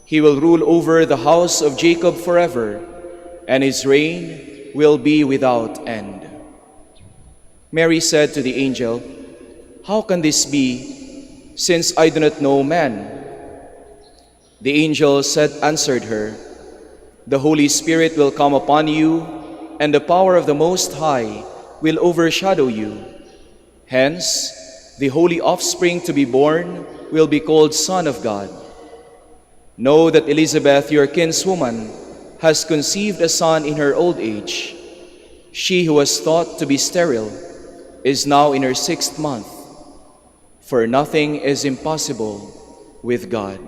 He will rule over the house of Jacob forever, and his reign will be without end." Mary said to the angel, "How can this be, since I do not know man." The angel answered her, "The Holy Spirit will come upon you, and the power of the Most High will overshadow you. Hence, the holy offspring to be born will be called Son of God. Know that Elizabeth, your kinswoman, has conceived a son in her old age. She who was thought to be sterile is now in her 6th month, for nothing is impossible with God."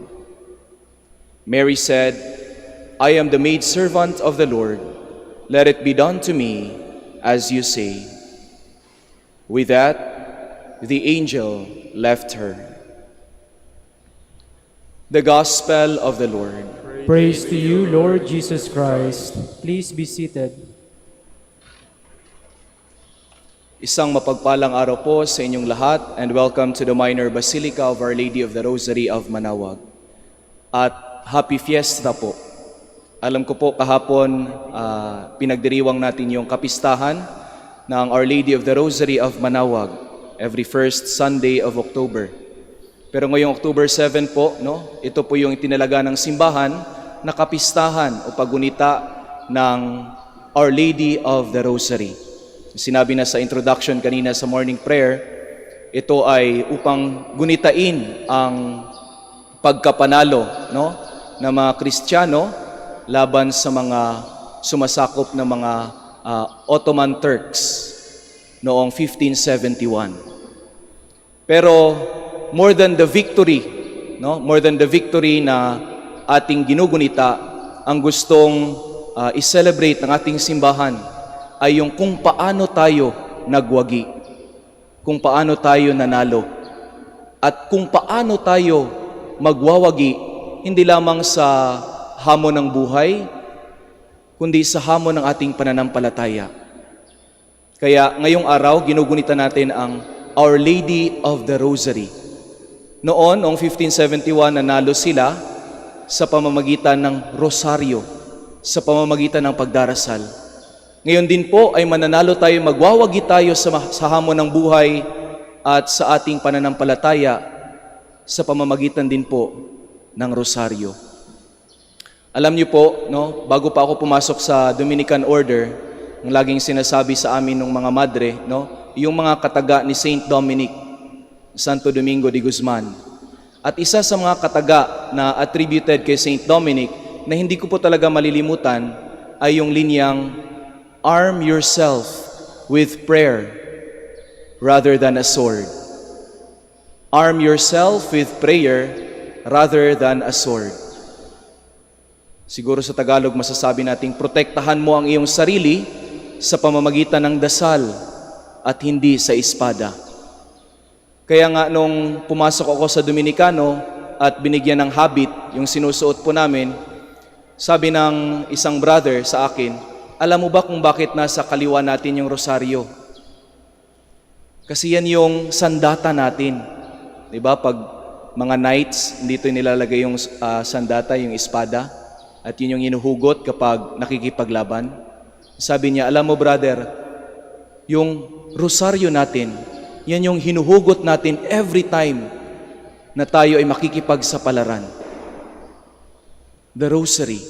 Mary said, "I am the maidservant of the Lord. Let it be done to me as you say." With that, the angel left her. The Gospel of the Lord. Praise to you, Lord Jesus Christ. Please be seated. Isang mapagpalang araw po sa inyong lahat, and welcome to the Minor Basilica of Our Lady of the Rosary of Manaoag. At Happy Fiesta po. Alam ko po kahapon pinagdiriwang natin yung kapistahan ng Our Lady of the Rosary of Manaoag every first Sunday of October. Pero ngayong October 7 po, ito po yung itinalaga ng simbahan na kapistahan o pagunita ng Our Lady of the Rosary. Sinabi na sa introduction kanina sa morning prayer, ito ay upang gunitain ang pagkapanalo ng mga Kristiyano laban sa mga sumasakop ng mga Ottoman Turks noong 1571. Pero more than the victory na ating ginugunita, ang gustong i-celebrate ng ating simbahan ay yung kung paano tayo nagwagi, kung paano tayo nanalo, at kung paano tayo magwawagi hindi lamang sa hamon ng buhay, kundi sa hamon ng ating pananampalataya. Kaya ngayong araw, ginugunita natin ang Our Lady of the Rosary. Noong 1571, nanalo sila sa pamamagitan ng rosaryo, sa pamamagitan ng pagdarasal. Ngayon din po ay mananalo tayo, magwawagi tayo sa hamon ng buhay at sa ating pananampalataya sa pamamagitan din po ng rosaryo. Alam niyo po, bago pa ako pumasok sa Dominican Order, ang laging sinasabi sa amin ng mga madre, yung mga kataga ni Saint Dominic, Santo Domingo de Guzman. At isa sa mga kataga na attributed kay Saint Dominic na hindi ko po talaga malilimutan ay yung linyang, "Arm yourself with prayer rather than a sword." Arm yourself with prayer rather than a sword. Siguro sa Tagalog masasabi nating protektahan mo ang iyong sarili sa pamamagitan ng dasal at hindi sa espada. Kaya nga nung pumasok ako sa Dominicano at binigyan ng habit yung sinusuot po namin, sabi ng isang brother sa akin, "Alam mo ba kung bakit nasa kaliwa natin yung rosaryo? Kasi yan yung sandata natin." Diba? Pag mga knights, dito nilalagay yung sandata, yung espada, at yun yung hinuhugot kapag nakikipaglaban. Sabi niya, "Alam mo brother, yung rosaryo natin, yan yung hinuhugot natin every time na tayo ay makikipagsapalaran. The rosary.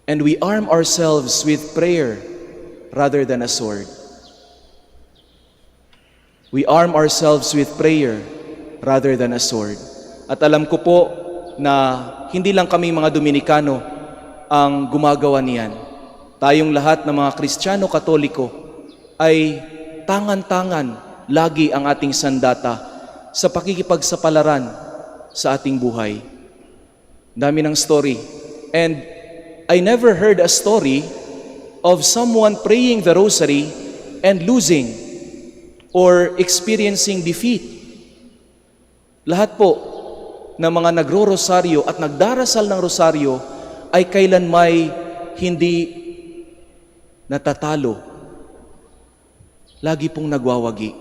And we arm ourselves with prayer rather than a sword. We arm ourselves with prayer rather than a sword." At alam ko po na hindi lang kami mga Dominikano ang gumagawa niyan. Tayong lahat ng mga Kristiyano Katoliko ay tangan-tangan lagi ang ating sandata sa pakikipagsapalaran sa ating buhay. Dami ng story. And I never heard a story of someone praying the rosary and losing or experiencing defeat. Lahat po ng mga nagro-rosaryo at nagdarasal ng rosaryo ay kailanmay hindi natatalo. Lagi pong nagwawagi.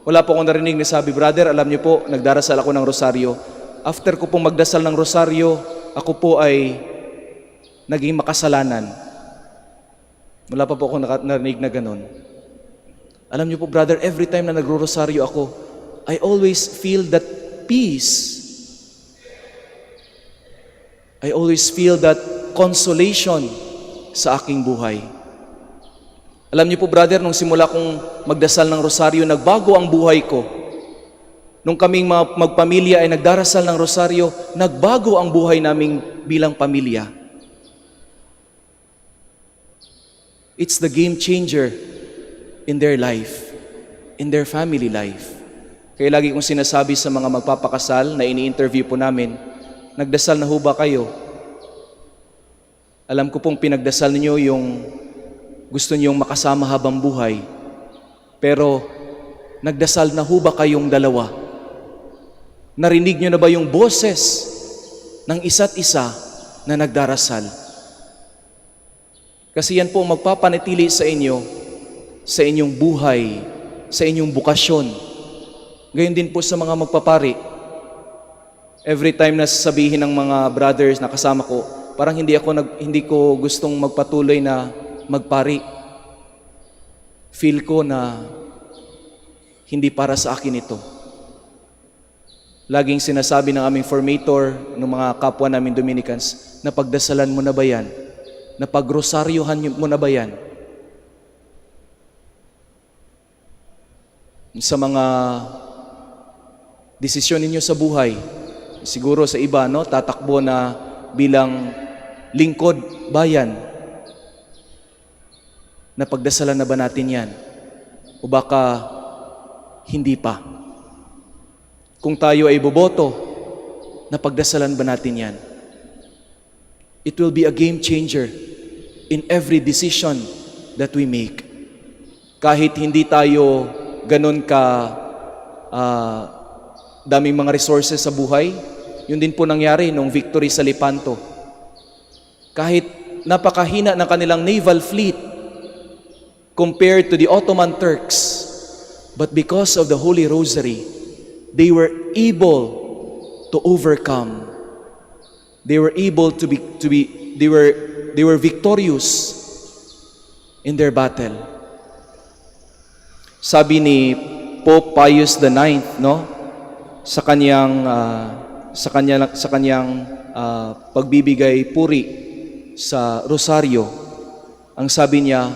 Wala po akong narinig na sabi, "Brother, alam niyo po, nagdarasal ako ng rosaryo. After ko pong magdasal ng rosaryo, ako po ay naging makasalanan." Wala pa po akong narinig na ganun. Alam niyo po, brother, every time na nagro-rosaryo ako, I always feel that peace. I always feel that consolation sa aking buhay. Alam niyo po, brother, nung simula kong magdasal ng rosaryo, nagbago ang buhay ko. Nung kaming magpamilya ay nagdarasal ng rosaryo, nagbago ang buhay naming bilang pamilya. It's the game changer in their life, in their family life. Kaya lagi kong sinasabi sa mga magpapakasal na ini-interview po namin, nagdasal na ho ba kayo? Alam ko pong pinagdasal ninyo yung gusto niyong makasama habang buhay. Pero nagdasal na ho ba kayong dalawa? Narinig niyo na ba yung boses ng isa't isa na nagdarasal? Kasi yan po magpapanatili sa inyo, sa inyong buhay, sa inyong bukasyon. Gayon din po sa mga magpapari. Every time na sasabihin ng mga brothers na kasama ko, parang hindi ko gustong magpatuloy na magpari. Feel ko na hindi para sa akin ito. Laging sinasabi ng aming formator, ng mga kapwa namin Dominicans, na pagdasalan mo na ba yan? Na pagrosaryohan mo na ba yan? Sa mga desisyon ninyo sa buhay, siguro sa iba, no, tatakbo na bilang lingkod bayan. Napagdasalan na ba natin yan? O baka hindi pa? Kung tayo ay boboto, napagdasalan ba natin yan? It will be a game changer in every decision that we make. Kahit hindi tayo ganun ka daming mga resources sa buhay, yun din po nangyari nung victory sa Lepanto. Kahit napakahina ng kanilang naval fleet compared to the Ottoman Turks, but because of the Holy Rosary, they were able to overcome. They were able they were victorious in their battle. Sabi ni Pope Pius IX, no, sa kanyang pagbibigay puri sa rosaryo, ang sabi niya,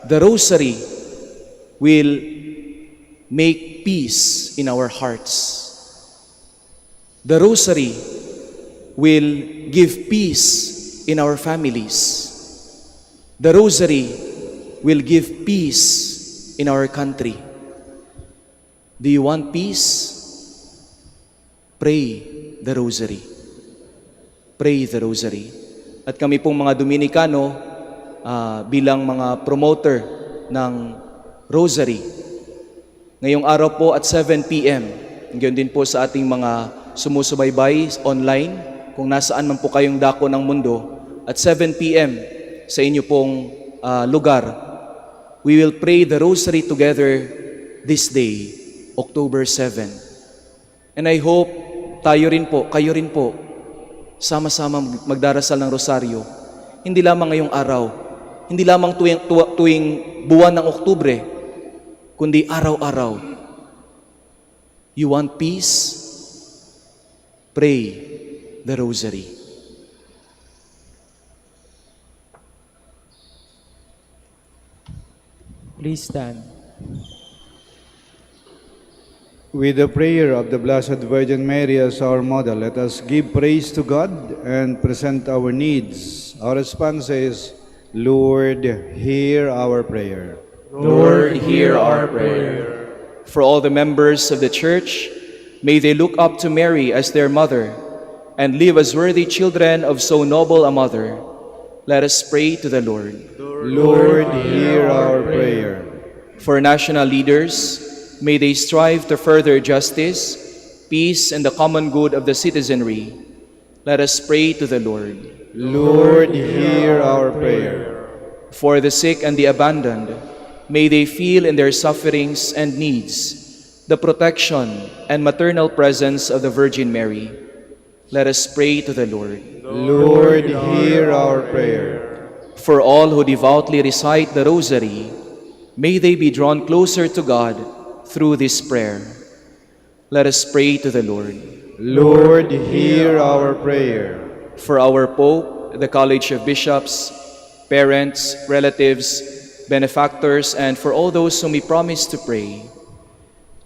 the rosary will make peace in our hearts. The rosary will give peace in our families. The rosary will give peace in our country. Do you want peace? Pray the rosary. Pray the rosary. At kami pong mga Dominikano, bilang mga promoter ng rosary, ngayong araw po at 7 p.m., ngayon din po sa ating mga sumusubaybay online, kung nasaan man po kayong dako ng mundo, at 7 p.m. sa inyo pong lugar, we will pray the rosary together this day, October 7. And I hope kayo rin po, sama-sama magdarasal ng rosaryo, hindi lamang ngayong araw, hindi lamang tuwing buwan ng Oktubre, kundi araw-araw. You want peace? Pray the rosary. Please stand. With the prayer of the Blessed Virgin Mary as our model, let us give praise to God and present our needs. Our response is, Lord, hear our prayer. Lord, hear our prayer. For all the members of the Church, may they look up to Mary as their mother and live as worthy children of so noble a mother. Let us pray to the Lord. Lord, hear our prayer. For national leaders, may they strive to further justice, peace, and the common good of the citizenry. Let us pray to the Lord. Lord, hear our prayer. For the sick and the abandoned, may they feel in their sufferings and needs the protection and maternal presence of the Virgin Mary. Let us pray to the Lord. Lord, hear our prayer. For all who devoutly recite the Rosary, may they be drawn closer to God through this prayer. Let us pray to the Lord. Lord, hear our prayer. For our Pope, the College of Bishops, parents, relatives, benefactors, and for all those whom we promise to pray,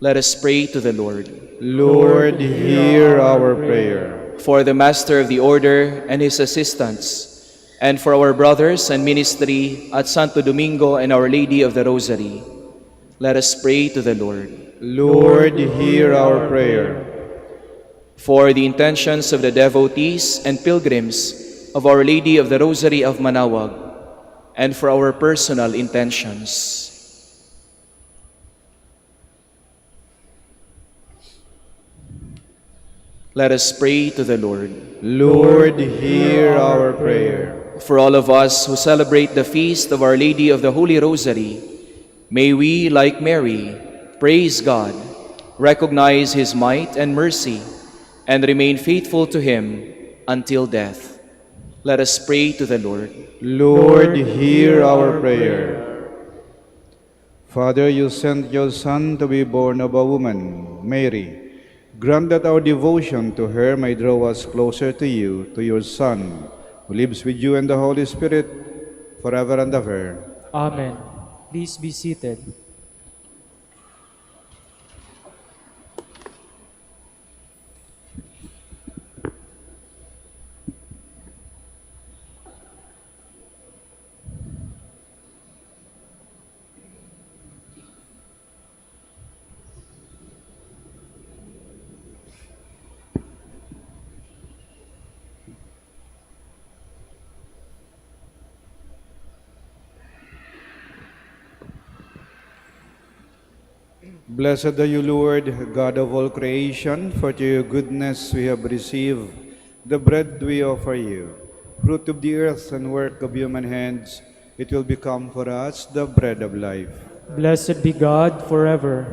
let us pray to the Lord. Lord, hear our prayer. For the Master of the Order and his assistants, and for our brothers and ministry at Santo Domingo and Our Lady of the Rosary, let us pray to the Lord. Lord, hear our prayer. For the intentions of the devotees and pilgrims of Our Lady of the Rosary of Manaoag, and for our personal intentions. Let us pray to the Lord. Lord, hear our prayer. For all of us who celebrate the feast of Our Lady of the Holy Rosary, may we, like Mary, praise God, recognize His might and mercy, and remain faithful to Him until death. Let us pray to the Lord. Lord, hear our prayer. Father, you sent your Son to be born of a woman, Mary. Grant that our devotion to her may draw us closer to you, to your Son, who lives with you and the Holy Spirit, forever and ever. Amen. Please be seated. Blessed are you, Lord, God of all creation, for to your goodness we have received the bread we offer you. Fruit of the earth and work of human hands, it will become for us the bread of life. Blessed be God forever.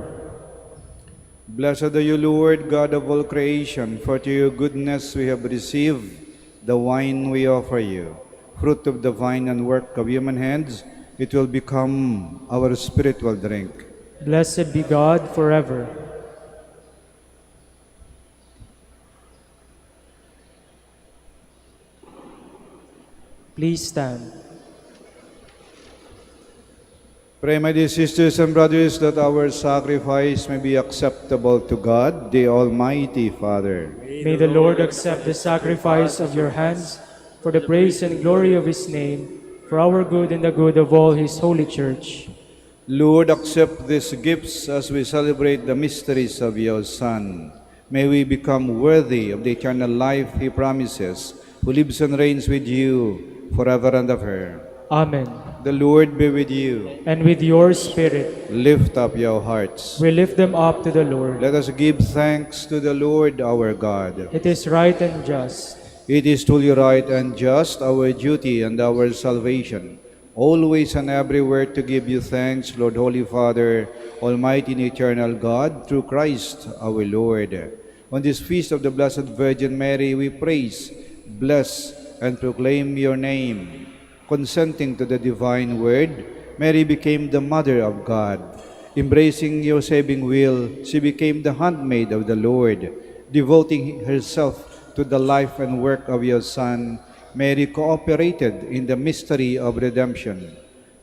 Blessed are you, Lord, God of all creation, for to your goodness we have received the wine we offer you. Fruit of the vine and work of human hands, it will become our spiritual drink. Blessed be God forever. Please stand. Pray, my dear sisters and brothers, that our sacrifice may be acceptable to God, the Almighty Father. May the Lord accept the sacrifice of your hands for the praise and glory of His name, for our good and the good of all His holy Church. Lord, accept these gifts as we celebrate the mysteries of your Son. May we become worthy of the eternal life He promises, who lives and reigns with you forever and ever. Amen. The Lord be with you. And with your spirit, Lift up your hearts. we lift them up to the Lord. Let us give thanks to the Lord our God. It is right and just. It is truly right and just, our duty and our salvation, always and everywhere to give you thanks, Lord, Holy Father, Almighty and eternal God, through Christ our Lord. On this feast of the Blessed Virgin Mary, we praise, bless, and proclaim your name. Consenting to the divine word, Mary became the Mother of God. Embracing your saving will, she became the handmaid of the Lord. Devoting herself to the life and work of your Son, Mary cooperated in the mystery of redemption.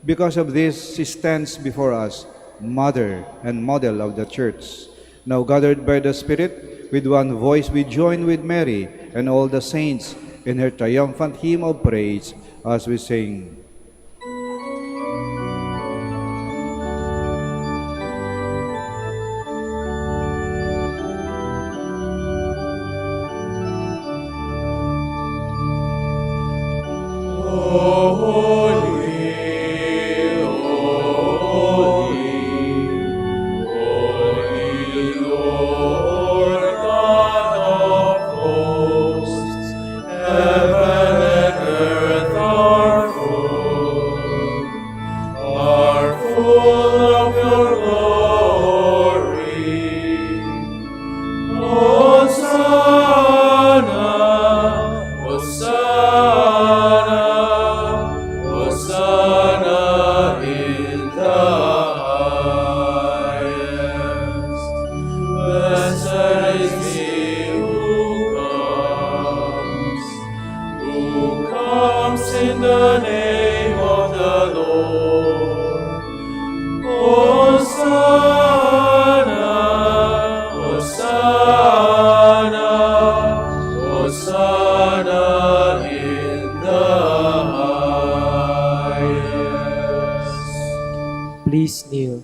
Because of this, she stands before us, Mother and Model of the Church. Now gathered by the Spirit, with one voice we join with Mary and all the saints in her triumphant hymn of praise as we sing. Blessed name of the Lord. Hosanna, Hosanna, Hosanna in the highest. Please kneel.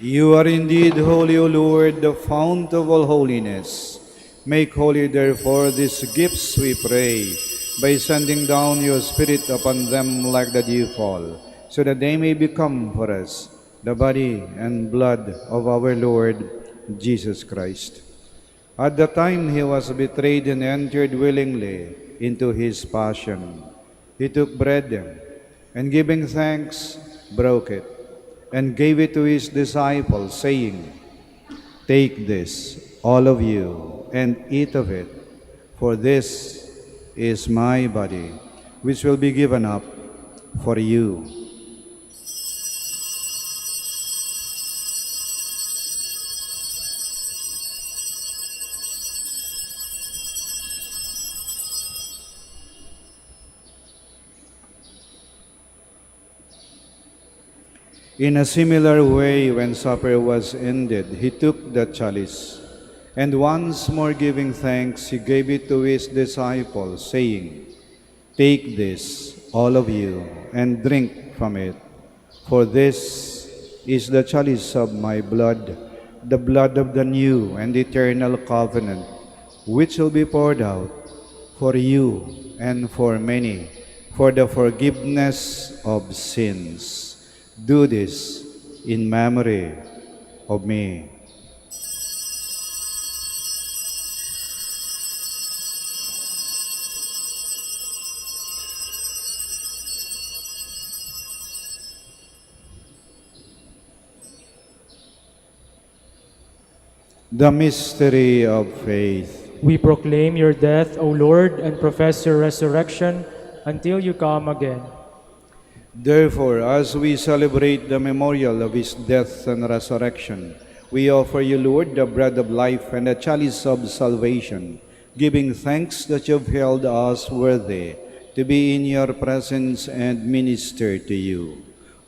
You are indeed holy, O Lord, the fount of all holiness. Make holy, therefore, these gifts, we pray, by sending down your Spirit upon them like the dew fall, so that they may become for us the body and blood of our Lord Jesus Christ. At the time he was betrayed and entered willingly into his passion, he took bread and giving thanks, broke it, and gave it to his disciples, saying, "Take this, all of you, and eat of it, for this is my body, which will be given up for you." In a similar way, when supper was ended, he took the chalice, and once more giving thanks, he gave it to his disciples, saying, "Take this, all of you, and drink from it, for this is the chalice of my blood, the blood of the new and eternal covenant, which will be poured out for you and for many, for the forgiveness of sins. Do this in memory of me." The mystery of faith. We proclaim your death, O Lord, and profess your resurrection until you come again. Therefore, as we celebrate the memorial of his death and resurrection, we offer you, Lord, the bread of life and the chalice of salvation, giving thanks that you have held us worthy to be in your presence and minister to you.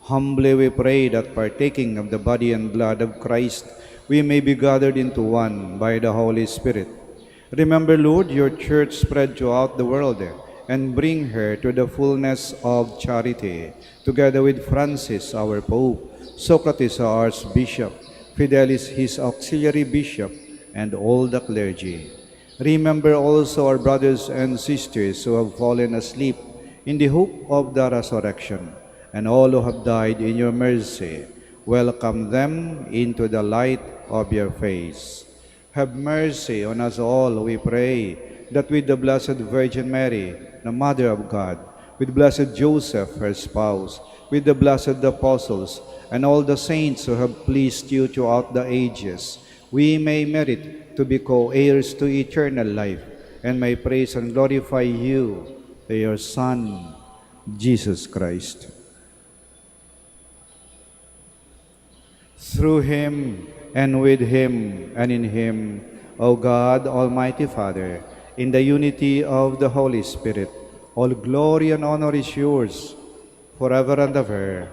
Humbly we pray that, partaking of the body and blood of Christ, we may be gathered into one by the Holy Spirit. Remember, Lord, your church spread throughout the world, and bring her to the fullness of charity, together with Francis, our Pope, Socrates, our Archbishop, Fidelis, his auxiliary bishop, and all the clergy. Remember also our brothers and sisters who have fallen asleep in the hope of the resurrection, and all who have died in your mercy. Welcome them into the light of your face. Have mercy on us all, we pray, that with the Blessed Virgin Mary, the Mother of God, with Blessed Joseph, her spouse, with the blessed apostles, and all the saints who have pleased you throughout the ages, we may merit to be co-heirs to eternal life, and may praise and glorify you, your Son, Jesus Christ. Through him, and with him, and in him, O God, Almighty Father, in the unity of the Holy Spirit, all glory and honor is yours, forever and ever.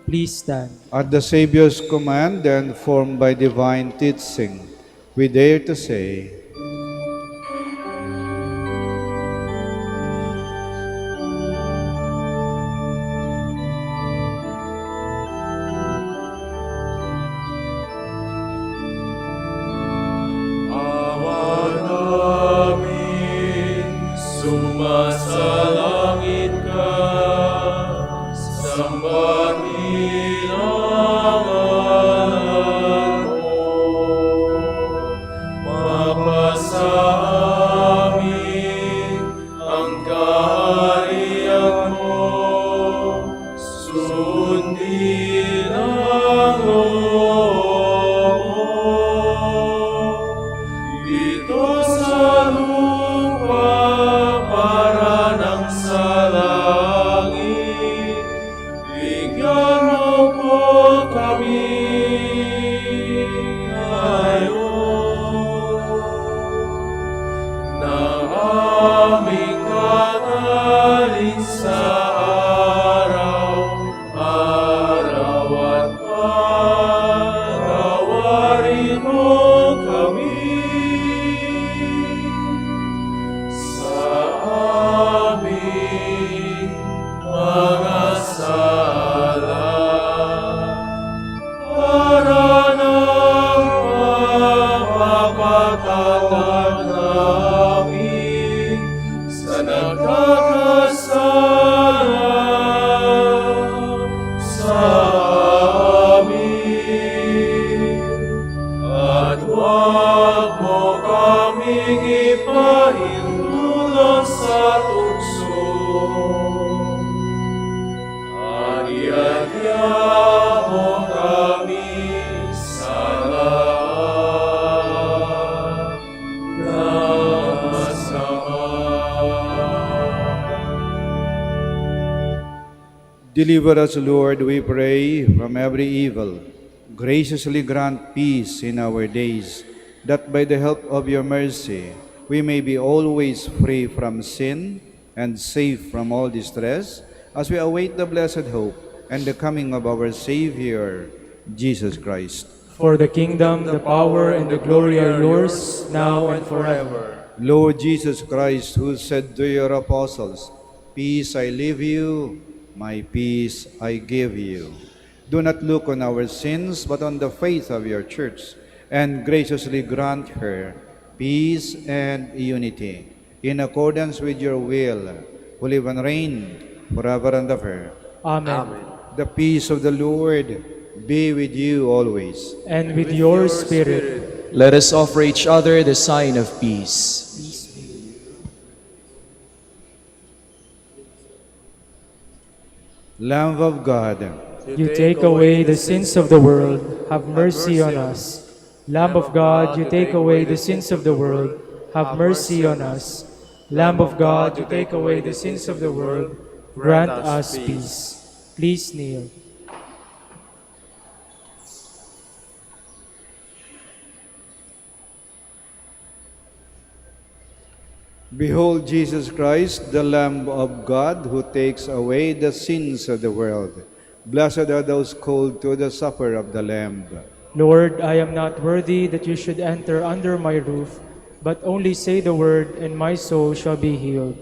Please stand. At the Savior's command and formed by divine teaching, we dare to say, sumasalangit ka, sambahin ang ngalan mo, katawhan namin sa nagkakasala sa amin. At huwag mo kaming ipahintulot sa tukso. At iadya mo kami sa lahat ng masama. Deliver us, Lord, we pray, from every evil. Graciously grant peace in our days, that by the help of your mercy we may be always free from sin and safe from all distress, as we await the blessed hope and the coming of our Savior, Jesus Christ. For the kingdom, the power, and the glory are yours, now and forever. Lord Jesus Christ, who said to your apostles, "Peace I leave you, my peace I give you," do not look on our sins, but on the faith of your church, and graciously grant her peace and unity, in accordance with your will, who live and reign forever and ever. Amen. The peace of the Lord be with you always. And with your spirit. Let us offer each other the sign of peace. Lamb of God, You take away the sins of the world, have mercy on us. Lamb of God, you take away the sins of the world, have mercy on us. Lamb of God, you take away the sins of the world, grant us peace. Please kneel. behold Jesus Christ, the Lamb of God, who takes away the sins of the world. Blessed are those called to the supper of the Lamb. Lord, I am not worthy that you should enter under my roof, but only say the word, and my soul shall be healed.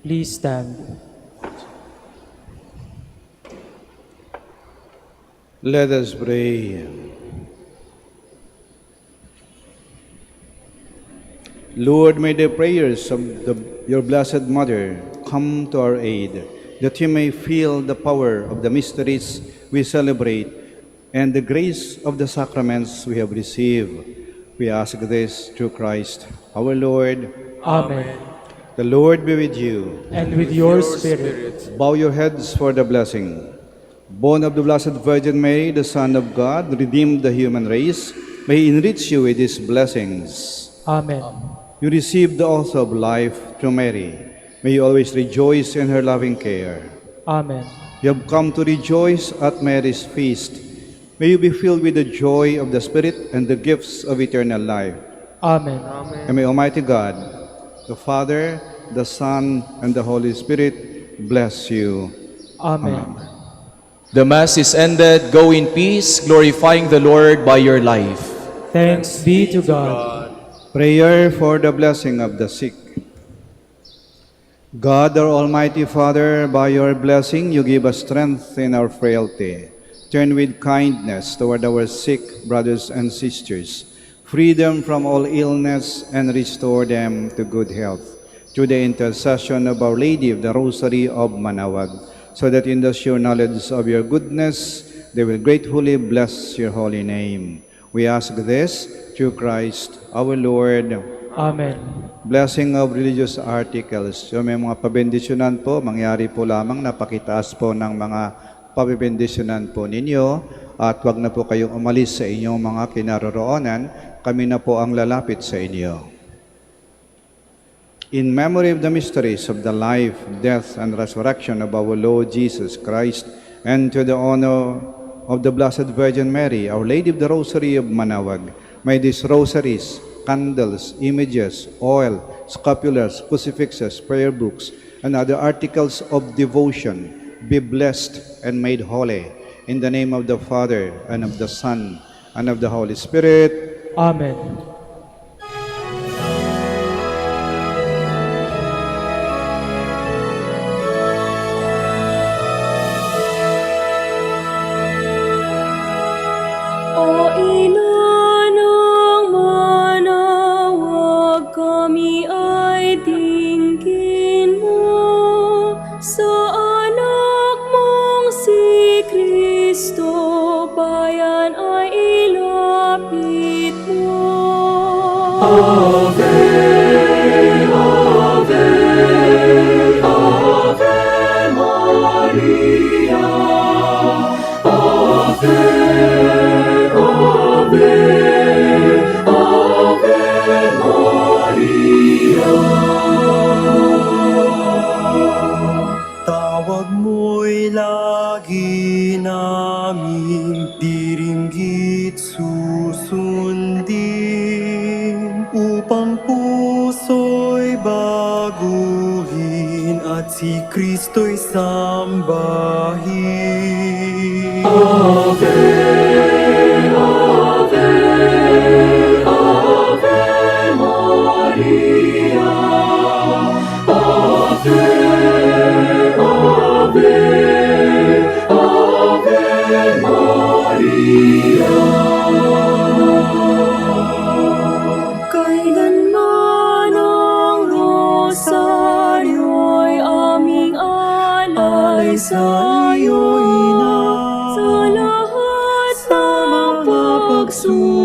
Please stand. Let us pray. Lord, may the prayers of your Blessed Mother come to our aid, that you may feel the power of the mysteries we celebrate and the grace of the sacraments we have received. We ask this through Christ our Lord. Amen. The Lord be with you. And with your spirit. Bow your heads for the blessing. Born of the Blessed Virgin Mary, the Son of God, redeemed the human race, may He enrich you with His blessings. Amen. You received the also of life through Mary. May you always rejoice in her loving care. Amen. You have come to rejoice at Mary's feast. May you be filled with the joy of the Spirit and the gifts of eternal life. Amen. And may Almighty God, the Father, the Son, and the Holy Spirit bless you. Amen. The Mass is ended. Go in peace, glorifying the Lord by your life. Thanks be to God. Prayer for the blessing of the sick. God, our Almighty Father, by your blessing you give us strength in our frailty. Turn with kindness toward our sick brothers and sisters. Free them from all illness and restore them to good health. Through the intercession of Our Lady of the Rosary of Manaoag, so that in the sure knowledge of your goodness, they will gratefully bless your holy name. We ask this through Christ our Lord. Amen. Blessing of religious articles. So may mga pabendisyonan po, mangyari po lamang napakitaas po ng mga pabendisyonan po ninyo at wag na po kayong umalis sa inyong mga kinaroroonan. Kami na po ang lalapit sa inyo. In memory of the mysteries of the life, death, and resurrection of our Lord Jesus Christ, and to the honor of the Blessed Virgin Mary, Our Lady of the Rosary of Manaoag, may these rosaries, candles, images, oil, scapulars, crucifixes, prayer books, and other articles of devotion be blessed and made holy. In the name of the Father, and of the Son, and of the Holy Spirit. Amen. O inanang manawag, kami ay tingin mo sa anak mong si Kristo, bayan ay ilapit mo. Ave, Ave, Ave Maria, Ave, Ave, Ave Maria. Tawag mo'y lagi naming diringgit susundin, upang puso'y baguhin at si Kristo'y sambahin. Ave, Ave, Ave Maria, Ave, Ave, Ave Maria. Kailanman ang rosaryo'y aming alay sa iyo, Ina, sa lahat ng pagsusunod